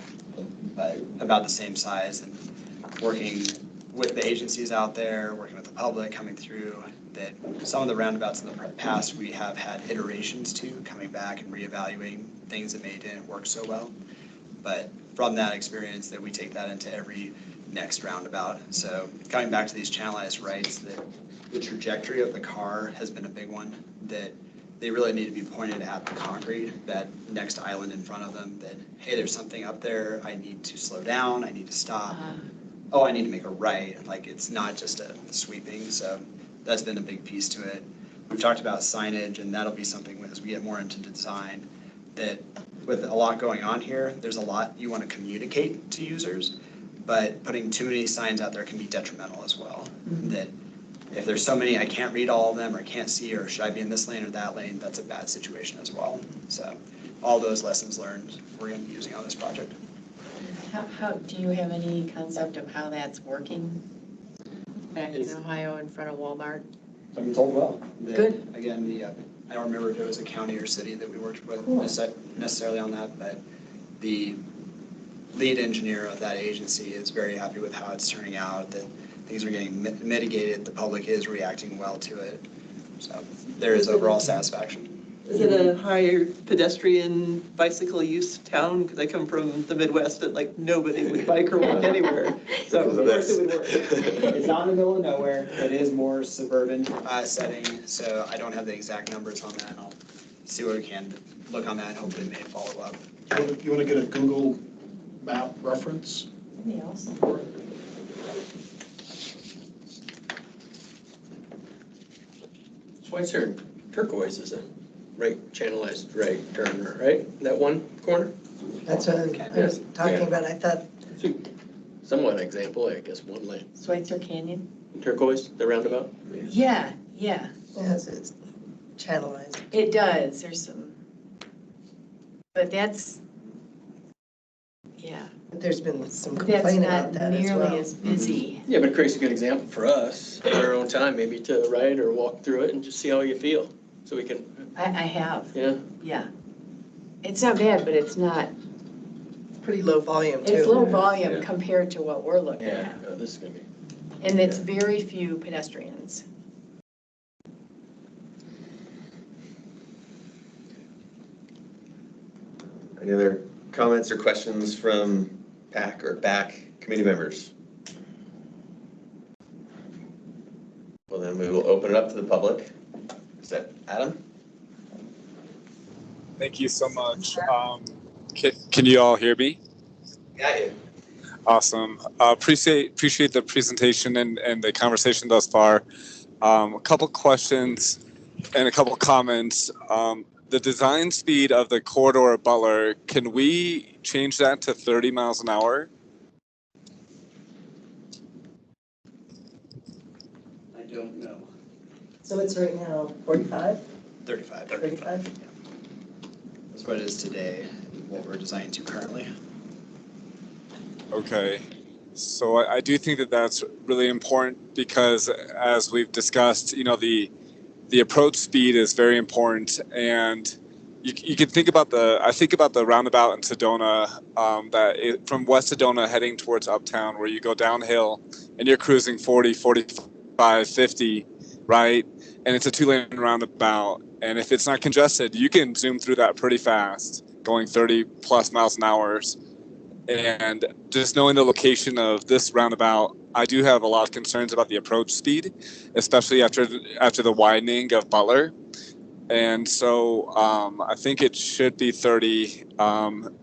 but about the same size, and working with the agencies out there, working with the public coming through, that some of the roundabouts in the past we have had iterations to, coming back and reevaluating things that maybe didn't work so well. But from that experience, that we take that into every next roundabout. So coming back to these channelized rights, that the trajectory of the car has been a big one, that they really need to be pointed at the concrete, that next island in front of them, that, hey, there's something up there, I need to slow down, I need to stop. Oh, I need to make a right, like it's not just a sweeping, so that's been a big piece to it. We've talked about signage, and that'll be something as we get more into design, that with a lot going on here, there's a lot you want to communicate to users, but putting too many signs out there can be detrimental as well. That if there's so many, I can't read all of them, or I can't see, or should I be in this lane or that lane, that's a bad situation as well. So all those lessons learned we're going to be using on this project. How do you have any concept of how that's working back in Ohio in front of Walmart? I've been told well. Good. Again, I don't remember if it was a county or city that we worked with necessarily on that, but the lead engineer of that agency is very happy with how it's turning out, that things are getting mitigated, the public is reacting well to it. So there is overall satisfaction. Is it a higher pedestrian bicycle use town? Because I come from the Midwest and like nobody would bike or walk anywhere. So of course it would work. It's not in the middle of nowhere. It is more suburban setting, so I don't have the exact numbers on that. And I'll see what we can look on that and hopefully may follow up. You want to get a Google map reference? That'd be awesome. Schweitzer turquoise is a right channelized right turn, right? That one corner? That's what I was talking about. I thought. Somewhat example, I guess, one lane. Schweitzer Canyon? Turquoise, the roundabout? Yeah. Yes, it's channelized. It does, there's some, but that's, yeah. But there's been some That's complaint not about that as nearly well. as busy. Yeah, but it creates a good example for us in our own time, maybe to ride or walk through it and just see how you feel. So we can. I have. Yeah. Yeah. It's not bad, but it's not. Pretty low volume too. It's low volume compared to what we're looking at. This is gonna be. And it's very few pedestrians. Any other comments or questions from PAC or BAC committee members? Well, then we will open it up to the public. Is that Adam? Thank you so much. Can you all hear me? Got you. Awesome. Appreciate the presentation and the conversation thus far. A couple questions and a couple comments. The design speed of the corridor at Butler, can we change that to 30 miles an hour? I don't know. So it's right now 45? 35. 35? That's what it is today, what we're designing to currently. Okay, so I do think that that's really important because, as we've discussed, you know, the approach speed is very important, and you can think about I think about the roundabout in Sedona, from West Sedona heading towards Uptown, where you go downhill and you're cruising 40, 45, 50, right? And it's a 2-lane roundabout. And if it's not congested, you can zoom through that pretty fast, going 30 plus miles an hour. And just knowing the location of this roundabout, I do have a lot of concerns about the approach speed, especially after the widening of Butler. And so I think it should be 30,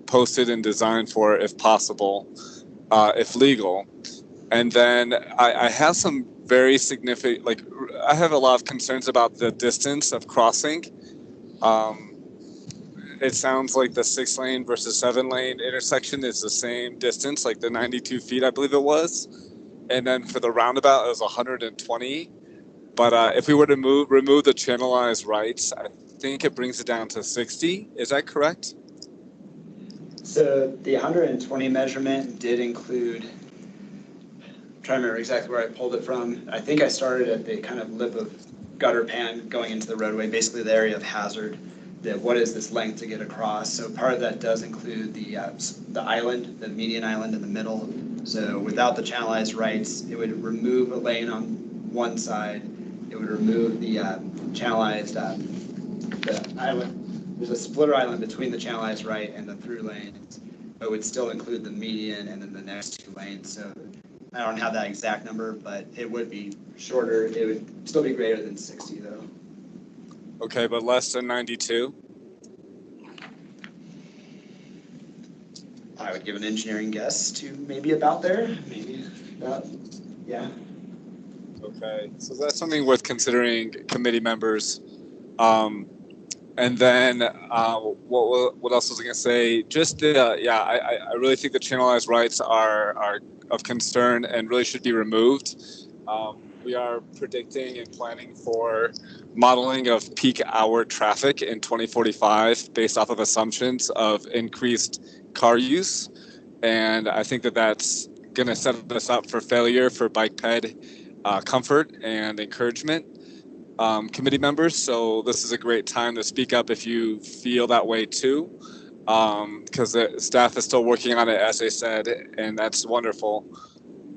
posted and designed for it if possible, if legal. And then I have some very significant, like, I have a lot of concerns about the distance of crossing. It sounds like the 6-lane versus 7-lane intersection is the same distance, like the 92 feet, I believe it was. And then for the roundabout, it was 120. But if we were to remove the channelized rights, I think it brings it down to 60. Is that correct? So the 120 measurement did include, I'm trying to remember exactly where I pulled it from. I think I started at the kind of lip of gutter pan going into the roadway, basically the area of hazard. What is this length to get across? So part of that does include the island, the median island in the middle. So without the channelized rights, it would remove a lane on one side. It would remove the channelized the island. There's a splitter island between the channelized right and the through lanes. But it would still include the median and then the next 2 lanes. So I don't have that exact number, but it would be shorter. It would still be greater than 60 though. Okay, but less than 92? I would give an engineering guess to maybe about there, maybe about, yeah. Okay, so that's something worth considering, committee members. And then what else was I gonna say? Just I really think the channelized rights are of concern and really should be removed. We are predicting and planning for modeling of peak hour traffic in 2045 based off of assumptions of increased car use. And I think that that's going to set us up for failure for bike ped comfort and encouragement. Committee members, so this is a great time to speak up if you feel that way too, because the staff is still working on it, as they said, and that's wonderful.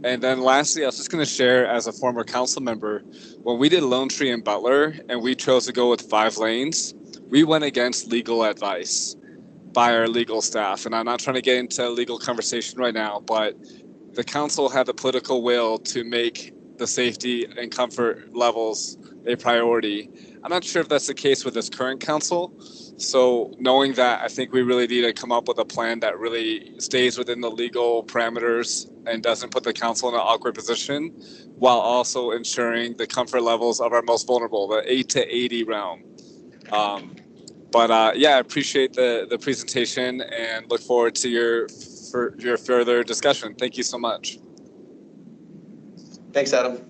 And then lastly, I was just going to share as a former council member, when we did Lone Tree and Butler and we chose to go with 5 lanes, we went against legal advice by our legal staff. And I'm not trying to get into a legal conversation right now, but the council had the political will to make the safety and comfort levels a priority. I'm not sure if that's the case with this current council. So knowing that, I think we really need to come up with a plan that really stays within the legal parameters and doesn't put the council in an awkward position, while also ensuring the comfort levels of our most vulnerable, the 8 to 80 realm. I appreciate the presentation and look forward to your further discussion. Thank you so much. Thanks, Adam.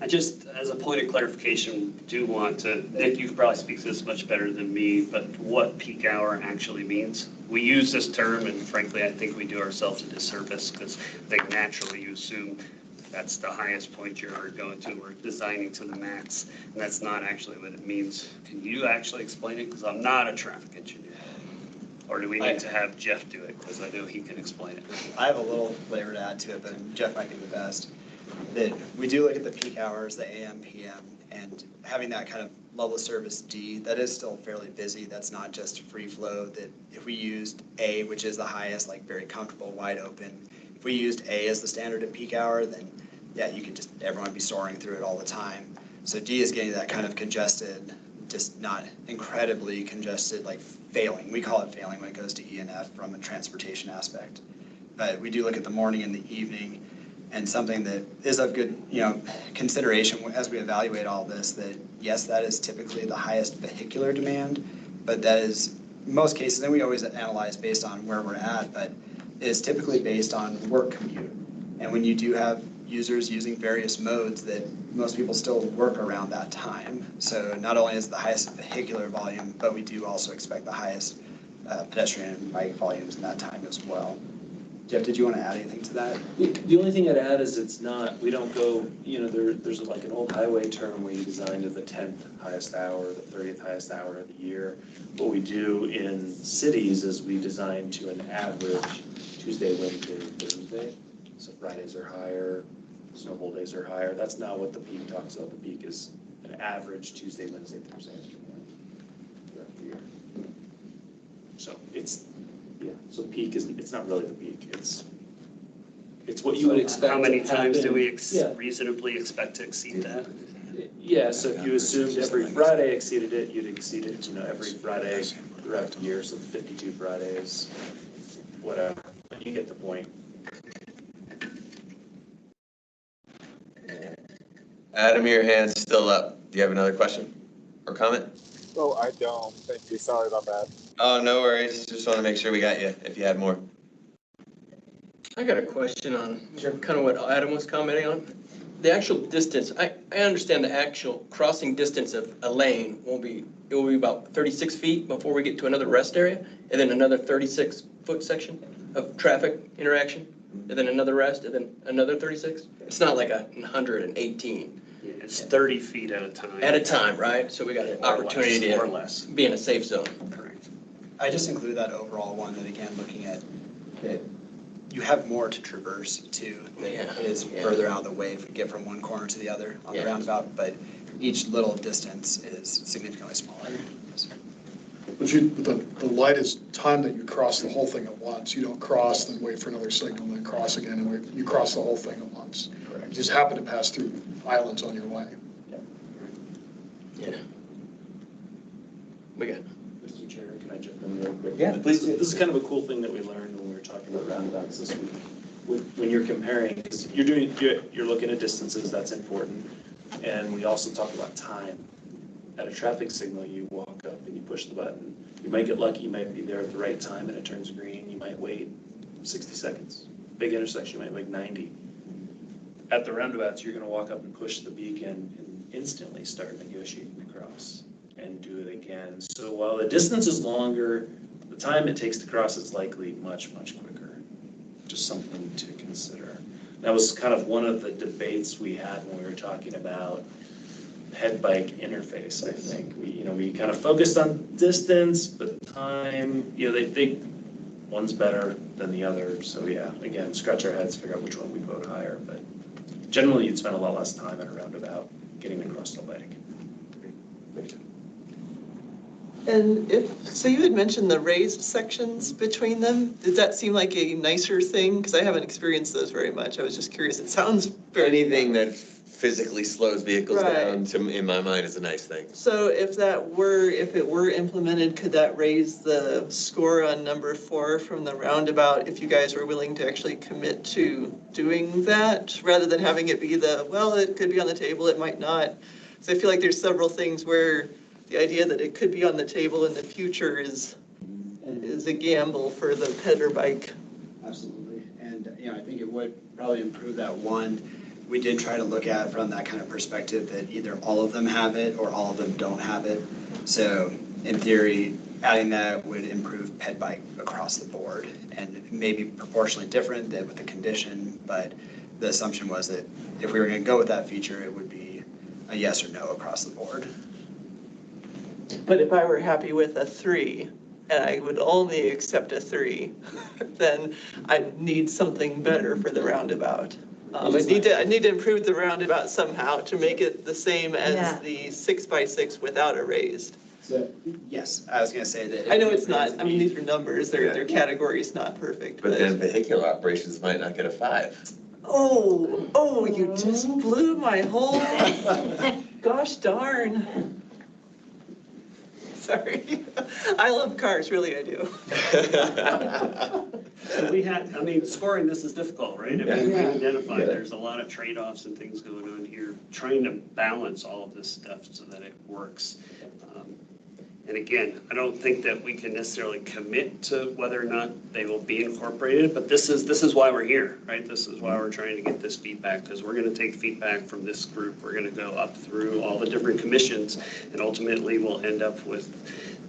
I just, as a point of clarification, do want to, Nick, you could probably speak to this much better than me, but what peak hour actually means. We use this term, and frankly, I think we do ourselves a disservice, because I think naturally you assume that's the highest point you're ever going to. We're designing to the max, and that's not actually what it means. Can you actually explain it? Because I'm not a traffic engineer. Or do we need to have Jeff do it? Because I know he can explain it. I have a little flavor to add to it, but Jeff might be the best. That we do look at the peak hours, the AM, PM, and having that kind of level of service D, that is still fairly busy. That's not just free flow. That if we used A, which is the highest, like very comfortable, wide open, if we used A as the standard at peak hour, then yeah, you could just, everyone would be soaring through it all the time. So D is getting that kind of congested, just not incredibly congested, like failing. We call it failing when it goes to E and F from a transportation aspect. But we do look at the morning and the evening, and something that is of good, consideration as we evaluate all this, that yes, that is typically the highest vehicular demand, but that is, in most cases, and we always analyze based on where we're at, but it is typically based on work commute. And when you do have users using various modes, that most people still work around that time. So not only is it the highest vehicular volume, but we do also expect the highest pedestrian and bike volumes in that time as well. Jeff, did you want to add anything to that? The only thing I'd add is it's not, we don't go, there's like an old highway term where you design to the 10th highest hour, the 30th highest hour of the year. What we do in cities is we design to an average Tuesday, Wednesday, Thursday. So Fridays are higher, snowball days are higher. That's not what the peak talks about. The peak is an average Tuesday, Wednesday, Thursday throughout the year. So it's, yeah, so peak is, it's not really the peak, it's what you would expect. How many to times do happen. we Yeah. reasonably expect to exceed that? Yeah, so if you assumed every Friday exceeded it, you'd exceed it, every Friday throughout the year, so 52 Fridays, whatever, you get the point. Adam, your hand's still up. Do you have another question or comment? Oh, I don't. Thank you. Sorry about that. Oh, no worries. Just want to make sure we got you if you had more. I got a question on kind of what Adam was commenting on. The actual distance, I understand the actual crossing distance of a lane it will be about 36 feet before we get to another rest area, and then another 36-foot section of traffic interaction, and then another rest, and then another 36. It's not like 118. Yeah, it's 30 feet at a time. At a time, right? So we got an opportunity to be in a safe zone. Correct. I just included that overall one, that again, looking at that you have more to traverse too. That is further out of the way if we get from one corner to the other on the roundabout, but each little distance is significantly smaller. But the light is time that you cross the whole thing at once. You don't cross, then wait for another signal, then cross again, and wait. You cross the whole thing at once. Correct. You just happen to pass through islands on your way. Yeah. We got. Mr. Chair, can I jump in real quick? Yeah, please. This is kind of a cool thing that we learned when we were talking about roundabouts this week. When you're comparing, because you're looking at distances, that's important. And we also talk about time. At a traffic signal, you walk up and you push the button. You might get lucky, you might be there at the right time and it turns green. You might wait 60 seconds. Big intersection, you might wait 90. At the roundabouts, you're going to walk up and push the beacon and instantly start negotiating across and do it again. So while the distance is longer, the time it takes to cross is likely much, much quicker. Just something to consider. That was kind of one of the debates we had when we were talking about head bike interface. I think we kind of focused on distance, but time, they think one's better than the other. So yeah, again, scratch our heads, figure out which one we vote higher. But generally, you'd spend a lot less time at a roundabout getting across the lake. And so you had mentioned the raised sections between them. Did that seem like a nicer thing? Because I haven't experienced those very much. I was just curious. It sounds very. Anything that physically slows vehicles down, in my mind, is a nice thing. So if it were implemented, could that raise the score on number 4 from the roundabout if you guys were willing to actually commit to doing that, rather than having it be it could be on the table, it might not? So I feel like there's several things where the idea that it could be on the table in the future is a gamble for the peddler bike. Absolutely. And I think it would probably improve that one. We did try to look at it from that kind of perspective that either all of them have it or all of them don't have it. So in theory, adding that would improve ped bike across the board, and maybe proportionally different than with the condition, but the assumption was that if we were going to go with that feature, it would be a yes or no across the board. But if I were happy with a 3, and I would only accept a 3, then I'd need something better for the roundabout. I need to improve the roundabout somehow to make it the same as the 6x6 without a raised. So, yes, I was going to say that. I know it's not. I mean, these are numbers. Their category is not perfect. But then vehicular operations might not get a 5. Oh, you just blew my whole. Gosh darn. Sorry. I love cars, really, I do. Scoring this is difficult, right? I mean, we identify there's a lot of trade-offs and things going on here, trying to balance all of this stuff so that it works. And again, I don't think that we can necessarily commit to whether or not they will be incorporated, but this is why we're here, right? This is why we're trying to get this feedback, because we're going to take feedback from this group. We're going to go up through all the different commissions, and ultimately we'll end up with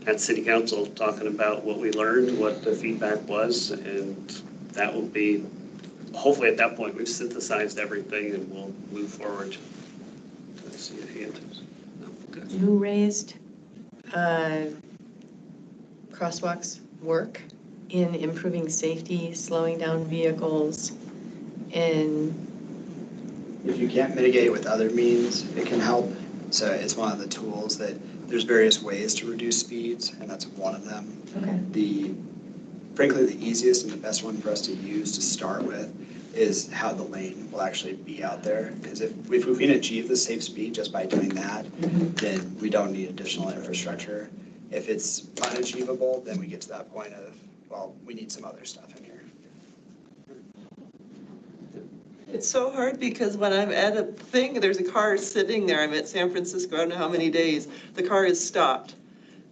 at City Council talking about what we learned, what the feedback was, and that will be, hopefully at that point, we've synthesized everything and we'll move forward. Let's see a hand. You raised crosswalks work in improving safety, slowing down vehicles, and if you can't mitigate with other means, it can help. So it's one of the tools that there's various ways to reduce speeds, and that's one of them. Okay. Frankly, the easiest and the best one for us to use to start with is how the lane will actually be out there. Because if we can achieve the safe speed just by doing that, then we don't need additional infrastructure. If it's unachievable, then we get to that point of, well, we need some other stuff in here. It's so hard because when I'm at a thing, there's a car sitting there. I'm at San Francisco, I don't know how many days. The car is stopped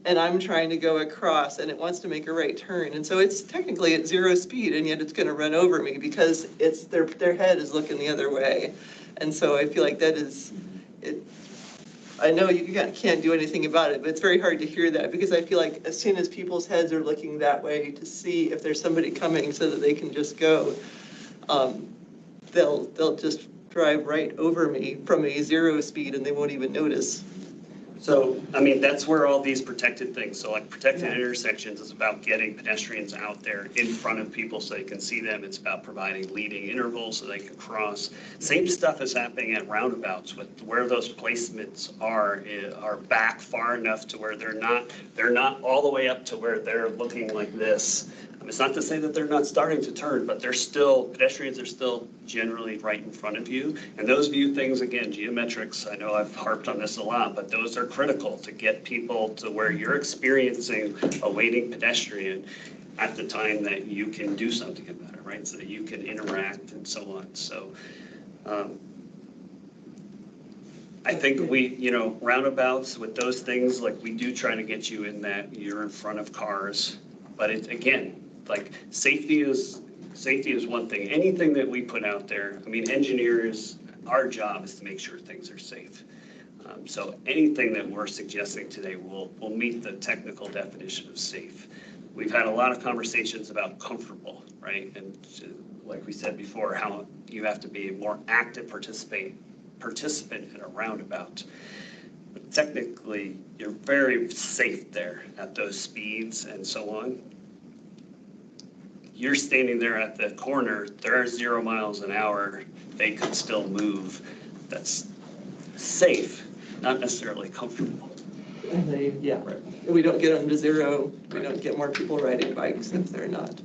and I'm trying to go across and it wants to make a right turn. And so it's technically at 0 speed and yet it's going to run over me because it's their head is looking the other way. And so I feel like that is, I know you can't do anything about it, but it's very hard to hear that because I feel like as soon as people's heads are looking that way to see if there's somebody coming so that they can just go, they'll just drive right over me from a 0 speed and they won't even notice. So, I mean, that's where all these protected things, so like protected intersections is about getting pedestrians out there in front of people so they can see them. It's about providing leading intervals so they can cross. Same stuff is happening at roundabouts with where those placements are back far enough to where they're not all the way up to where they're looking like this. It's not to say that they're not starting to turn, but pedestrians are still generally right in front of you. And those view things, again, geometrics, I know I've harped on this a lot, but those are critical to get people to where you're experiencing a waiting pedestrian at the time that you can do something about it, right? So that you can interact and so on. So I think roundabouts with those things, like we do try to get you in that you're in front of cars, but it's, again, like safety is one thing. Anything that we put out there, I mean, engineers, our job is to make sure things are safe. So anything that we're suggesting today will meet the technical definition of safe. We've had a lot of conversations about comfortable, right? And like we said before, how you have to be a more active participant in a roundabout. But technically, you're very safe there at those speeds and so on. You're standing there at the corner, they're 0 miles an hour, they could still move. That's safe, not necessarily comfortable. Yeah, right. We don't get them to 0. We don't get more people riding bikes if they're not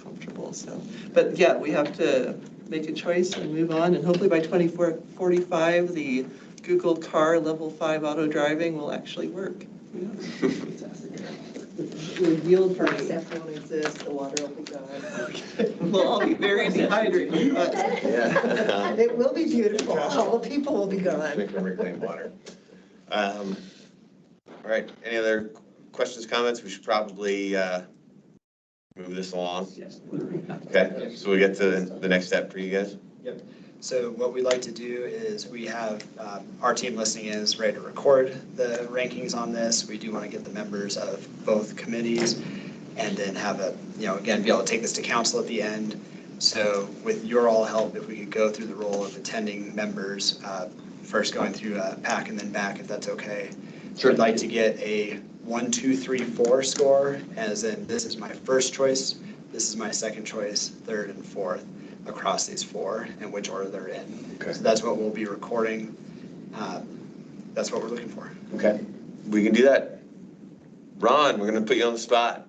comfortable. So, but yeah, we have to make a choice and move on. And hopefully by 2045, the Google car level 5 auto driving will actually work. Yeah. The yield for except won't exist, the water will be gone. We'll all be very dehydrated, but Yeah. It will be beautiful, all the people will be gone. Drink from reclaimed water. All right, any other questions, comments? We should probably move this along. Yes. Okay, so we get to the next step for you guys? Yep. So what we'd like to do is we have our team listening is ready to record the rankings on this. We do want to get the members of both committees and then have again, be able to take this to council at the end. So with your all help, if we could go through the role of attending members, first going through PAC and then back, if that's okay. Sure. I'd like to get a 1, 2, 3, 4 score, as in this is my first choice, this is my second choice, third and fourth, across these 4 and which order they're in. Okay. So that's what we'll be recording. That's what we're looking for. Okay, we can do that. Ron, we're gonna put you on the spot.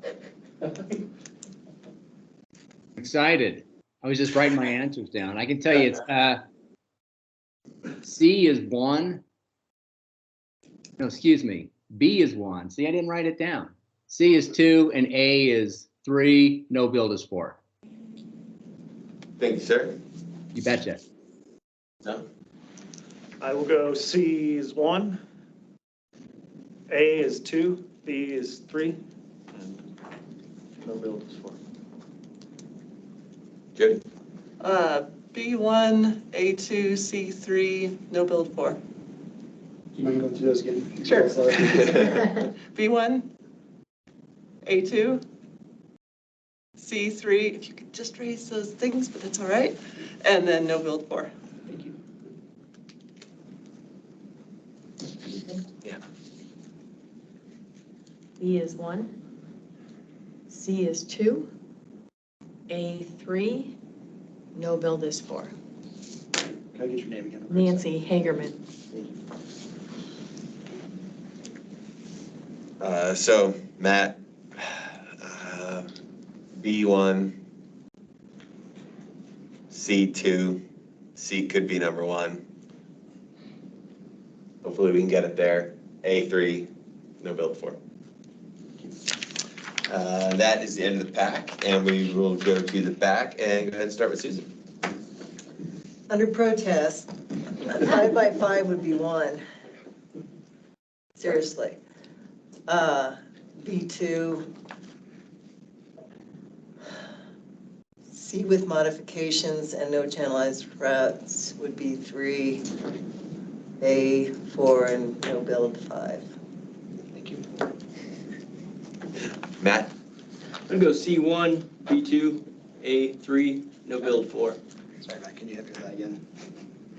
Excited. I was just writing my answers down. I can tell you it's C is 1. No, excuse me. B is 1. See, I didn't write it down. C is 2 and A is 3. No build is 4. Thank you, sir. You betcha. No? I will go C is 1, A is 2, B is 3, and no build is 4. Jody? B1, A2, C3, no build 4. Do you mind going through those again? Sure. B1, A2, C3, if you could just raise those things, but that's all right. And then no build 4. Thank you. Yeah. B is 1, C is 2, A 3, no build is 4. Can I get your name again? Nancy Hagerman. So Matt, B1, C2, C could be number 1. Hopefully we can get it there. A3, no build 4. That is the end of the pack, and we will go to the back and go ahead and start with Susan. Under protest, a 5x5 would be 1. Seriously. B2, C with modifications and no channelized routes would be 3. A 4 and no build 5. Thank you. Matt? I'm gonna go C1, B2, A3, no build 4. Sorry, Matt, can you hit me with that again?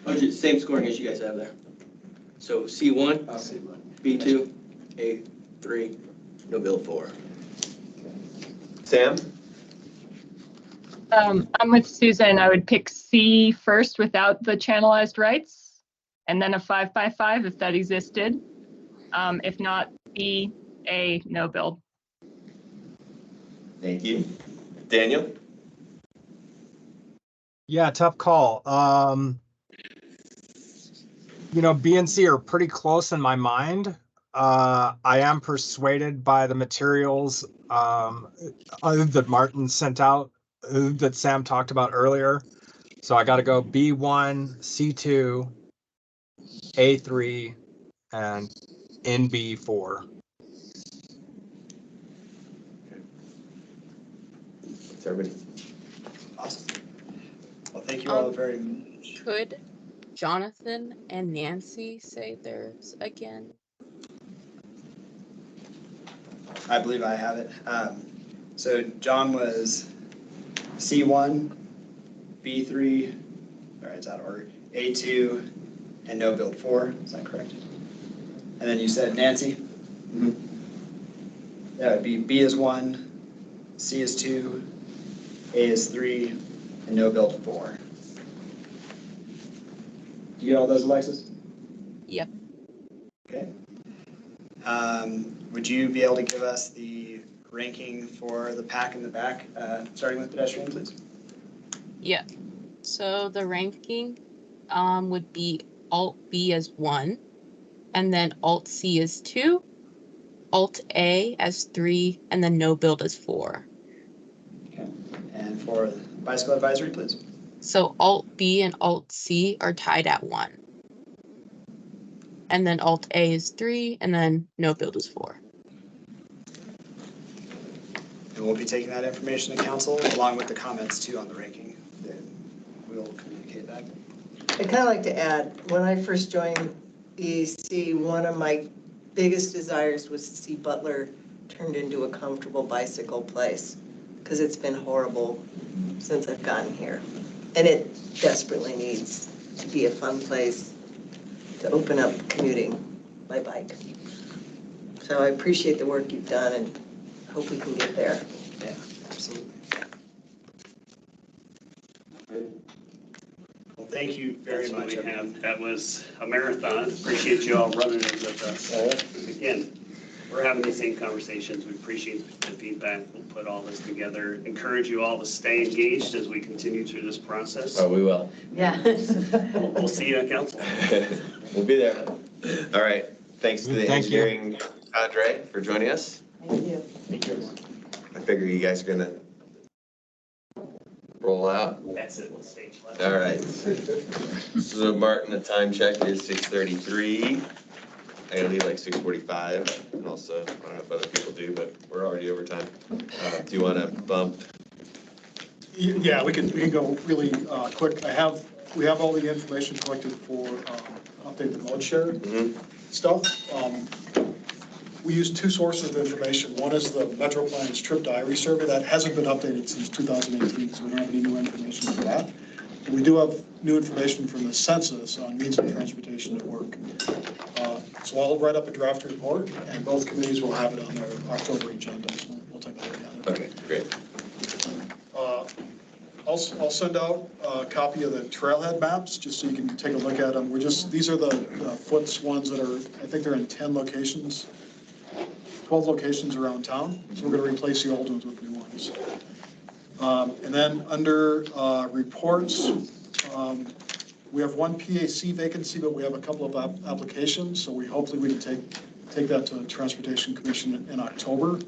Oh, just same scoring as you guys have there. So C1, B2, A3, no build 4. Sam? I'm with Susan. I would pick C first without the channelized rights, and then a 5x5 if that existed. If not, B, A, no build. Thank you. Daniel? Yeah, tough call. You know, B and C are pretty close in my mind. I am persuaded by the materials that Martin sent out, that Sam talked about earlier. So I got to go B1, C2, A3, and NB4. It's everybody. Awesome. Well, thank you all very much. Could Jonathan and Nancy say theirs again? I believe I have it. So John was C1, B3, all right, it's out of order, A2, and no build 4, is that correct? And then you said Nancy? Mm-hmm. That would be B is 1, C is 2, A is 3, and no build 4. Do you get all those, Alexis? Yep. Okay. Would you be able to give us the ranking for the pack in the back, starting with pedestrian, please? Yeah. So the ranking would be Alt B as 1, and then Alt C as 2, Alt A as 3, and then no build as 4. Okay. And for bicycle advisory, please? So Alt B and Alt C are tied at 1. And then Alt A is 3, and then no build is 4. And we'll be taking that information to council along with the comments too on the ranking. Then we'll communicate that. I'd kind of like to add, when I first joined EAC, one of my biggest desires was to see Butler turned into a comfortable bicycle place, because it's been horrible since I've gotten here. And it desperately needs to be a fun place to open up commuting by bike. So I appreciate the work you've done and hope we can get there. Yeah, absolutely. Well, thank you very much. That was a marathon. Appreciate you all running it with us. Again, we're having these same conversations. We appreciate the feedback. We'll put all this together. Encourage you all to stay engaged as we continue through this process. Oh, we will. Yeah. We'll see you at council. We'll be there. All right. Thanks to the Thank you. engineering cadre for joining us. Thank you. Thank you, everyone. I figure you guys are gonna roll out. That's it. We'll stage left. All right. So Martin, the time check is 6:33. I gotta leave like 6:45, and also, I don't know if other people do, but we're already over time. Do you wanna bump? Yeah, we can go really quick. We have all the information collected for update the mode share stuff. We use 2 sources of information. One is the Metro Plan's trip diary survey that hasn't been updated since 2018, so we don't have any new information for that. But we do have new information from the census on means of transportation at work. So I'll write up a draft report, and both committees will have it on their October agenda. So we'll take a look at it. Okay, great. I'll send out a copy of the trailhead maps, just so you can take a look at them. These are the Foots ones that are, I think they're in 10 locations, 12 locations around town. So we're gonna replace the old ones with new ones. And then under reports, we have one PAC vacancy, but we have a couple of applications. So hopefully we can take that to the Transportation Commission in October.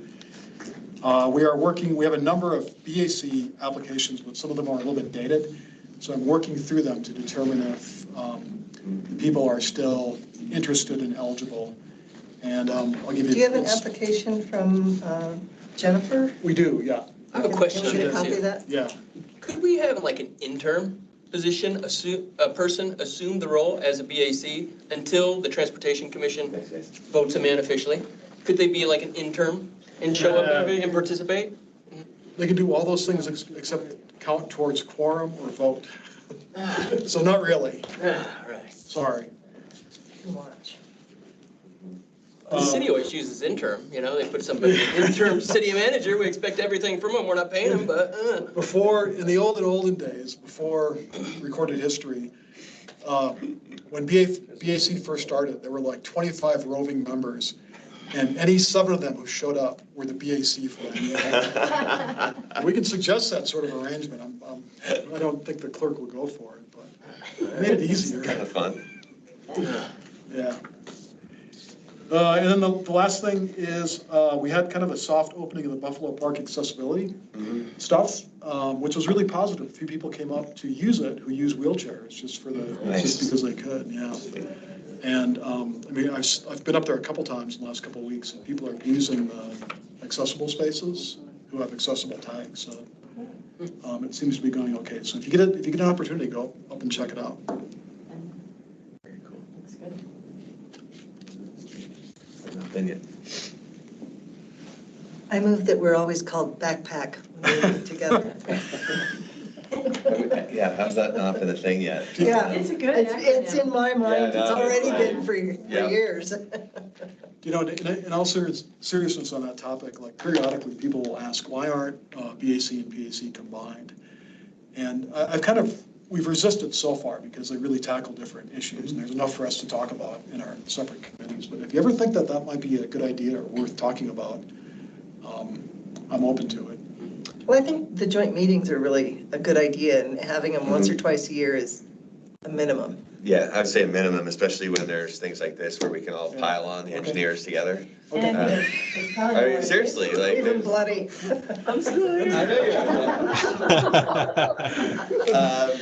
We have a number of BAC applications, but some of them are a little bit dated. So I'm working through them to determine if people are still interested and eligible. And I'll give you. Do you have an application from Jennifer? We do, yeah. I have a question. Can you copy that? Yeah. Could we have like an interim position, a person assume the role as a BAC until the Transportation Commission votes him in officially? Could they be like an interim and show up and participate? They can do all those things except count towards quorum or vote. So not really. Right. Sorry. Watch. The city always uses interim, they put somebody, interim city manager, we expect everything from them, we're not paying them, but. Before, in the olden days, before recorded history, when BAC first started, there were like 25 roving members, and any 7 of them who showed up were the BAC for that year. We can suggest that sort of arrangement. I don't think the clerk will go for it, but it made it easier. Kind of fun. Yeah. And then the last thing is we had kind of a soft opening of the Buffalo Park accessibility stuff, which was really positive. A few people came up to use it who use wheelchairs just because they could. Yeah. And I mean, I've been up there a couple times in the last couple of weeks, and people are using the accessible spaces who have accessible tags. So it seems to be going okay. So if you get an opportunity, go up and check it out. Very cool. Looks good. Opinion. I move that we're always called backpack when we live together. Yeah, how's that not been a thing yet? Yeah, It's a good it's in my mind. Yeah, It's no, already it's been for Yeah. years. In all seriousness on that topic, like periodically people will ask, why aren't BAC and PAC combined? And we've resisted so far because they really tackle different issues, and there's enough for us to talk about in our separate committees. But if you ever think that might be a good idea or worth talking about, I'm open to it. Well, I think the joint meetings are really a good idea, and having them once or twice a year is a minimum. Yeah, I'd say a minimum, especially when there's things like this where we can all pile on the engineers together. Okay. I mean, seriously, like. Even bloody. I'm sorry. I know you are.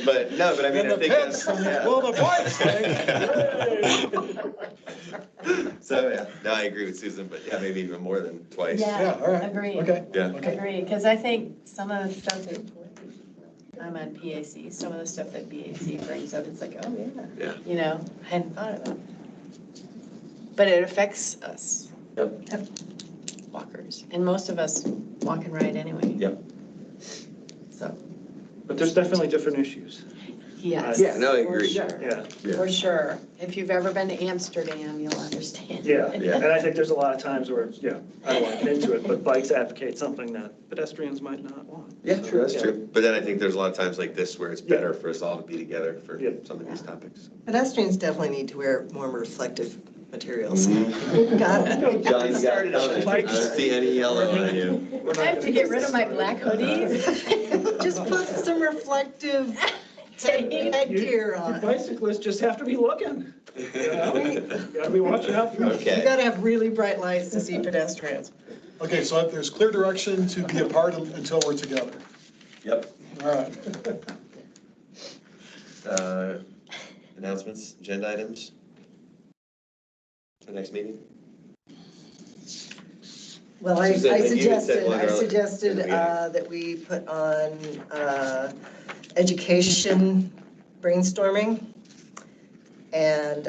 But I mean, I think that's. Yeah. Well, the So, yeah, no, I agree with Susan, but yeah, maybe even more than twice. Yeah, all right. Agree. Okay. Yeah. Agree, because I think some of the stuff that, I'm on PAC, some of the stuff that BAC brings up, it's like, oh, yeah. Yeah. I hadn't thought about it. But it affects us. Yep. Walkers, and most of us walk and ride anyway. Yep. So, But there's definitely different issues. yes. Yeah, no, I agree. For sure. Yeah. For sure. If you've ever been to Amsterdam, you'll understand. Yeah, Yeah. and I think there's a lot of times where, I don't want to get into it, but bikes advocate something that pedestrians might not want. Yeah, true, that's Yeah. true. But then I think there's a lot of times like this where it's better for us all to be together for some of these topics. Pedestrians definitely need to wear more reflective materials. Got it. John, you got it. I don't see any yellow on you. I have to get rid of my black hoodies. Just put some reflective headgear on. Bicyclists just have to be looking. You gotta be watching out for. Okay. You gotta have really bright lights to see pedestrians. Okay, so there's clear direction to be apart until we're together. Yep. All right. Announcements, agenda items? For the next meeting? Well, I Susan, you had said one earlier. suggested that we put on education brainstorming and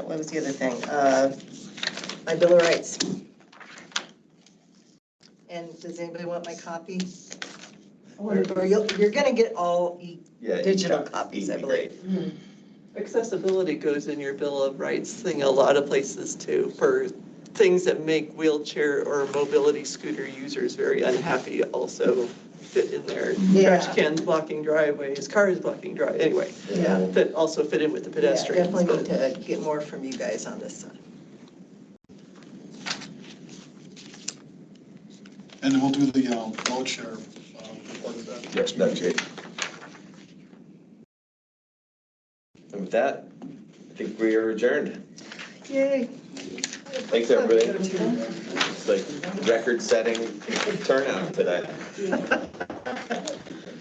what was the other thing? My Bill of Rights. And does anybody want my copy? Or you're gonna get all digital copies, I believe. Accessibility goes in your Bill of Rights thing a lot of places too, for things that make wheelchair or mobility scooter users very unhappy also fit in there. Yeah. Trash cans blocking driveways, cars blocking anyway. Yeah. That also fit in with the pedestrians. Definitely need but- to get more from you guys on this side. And then we'll do the load share report of that. Yes, that's great. And with that, I think we are adjourned. Yay. Thanks, everybody. It's like record-setting turnout today.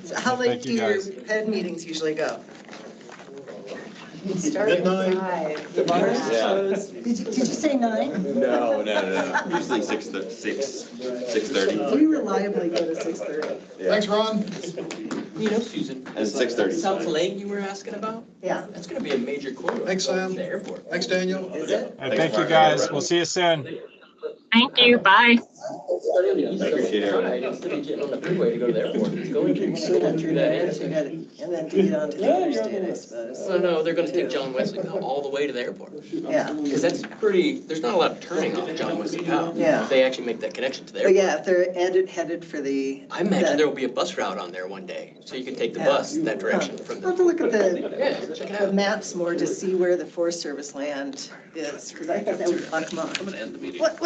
So how late Thank do you, your guys. PED meetings usually go? Midnight. The bars Yeah. close. Did you say 9? No. Usually 6:30. We reliably go to 6:30. Yeah. Thanks, Ron. You know, Susan. And 6:30. South Lane you were asking about? Yeah. That's gonna be a major corridor. Thanks, Sam. The airport. Thanks, Daniel. Is it? Hey, thank you, guys. We'll see you soon. Thank you, bye. Appreciate it. Instead of getting on the freeway to go to the airport, it's going through Through that that intersection. and then to get onto the interstate, I suppose. So no, they're gonna take John Wesley Powell all the way to the airport. Yeah. Because that's pretty, there's not a lot of turning off John Wesley Powell. Yeah. If they actually make that connection to the But airport. yeah, if they're headed for the. I imagine there will be a bus route on there one day, so you can take the Yeah. bus that direction from I'll have the. to look at Yeah, check it the out. maps more to see where the Forest Service land is, because I think that would, come on. I'm gonna end the meeting. What?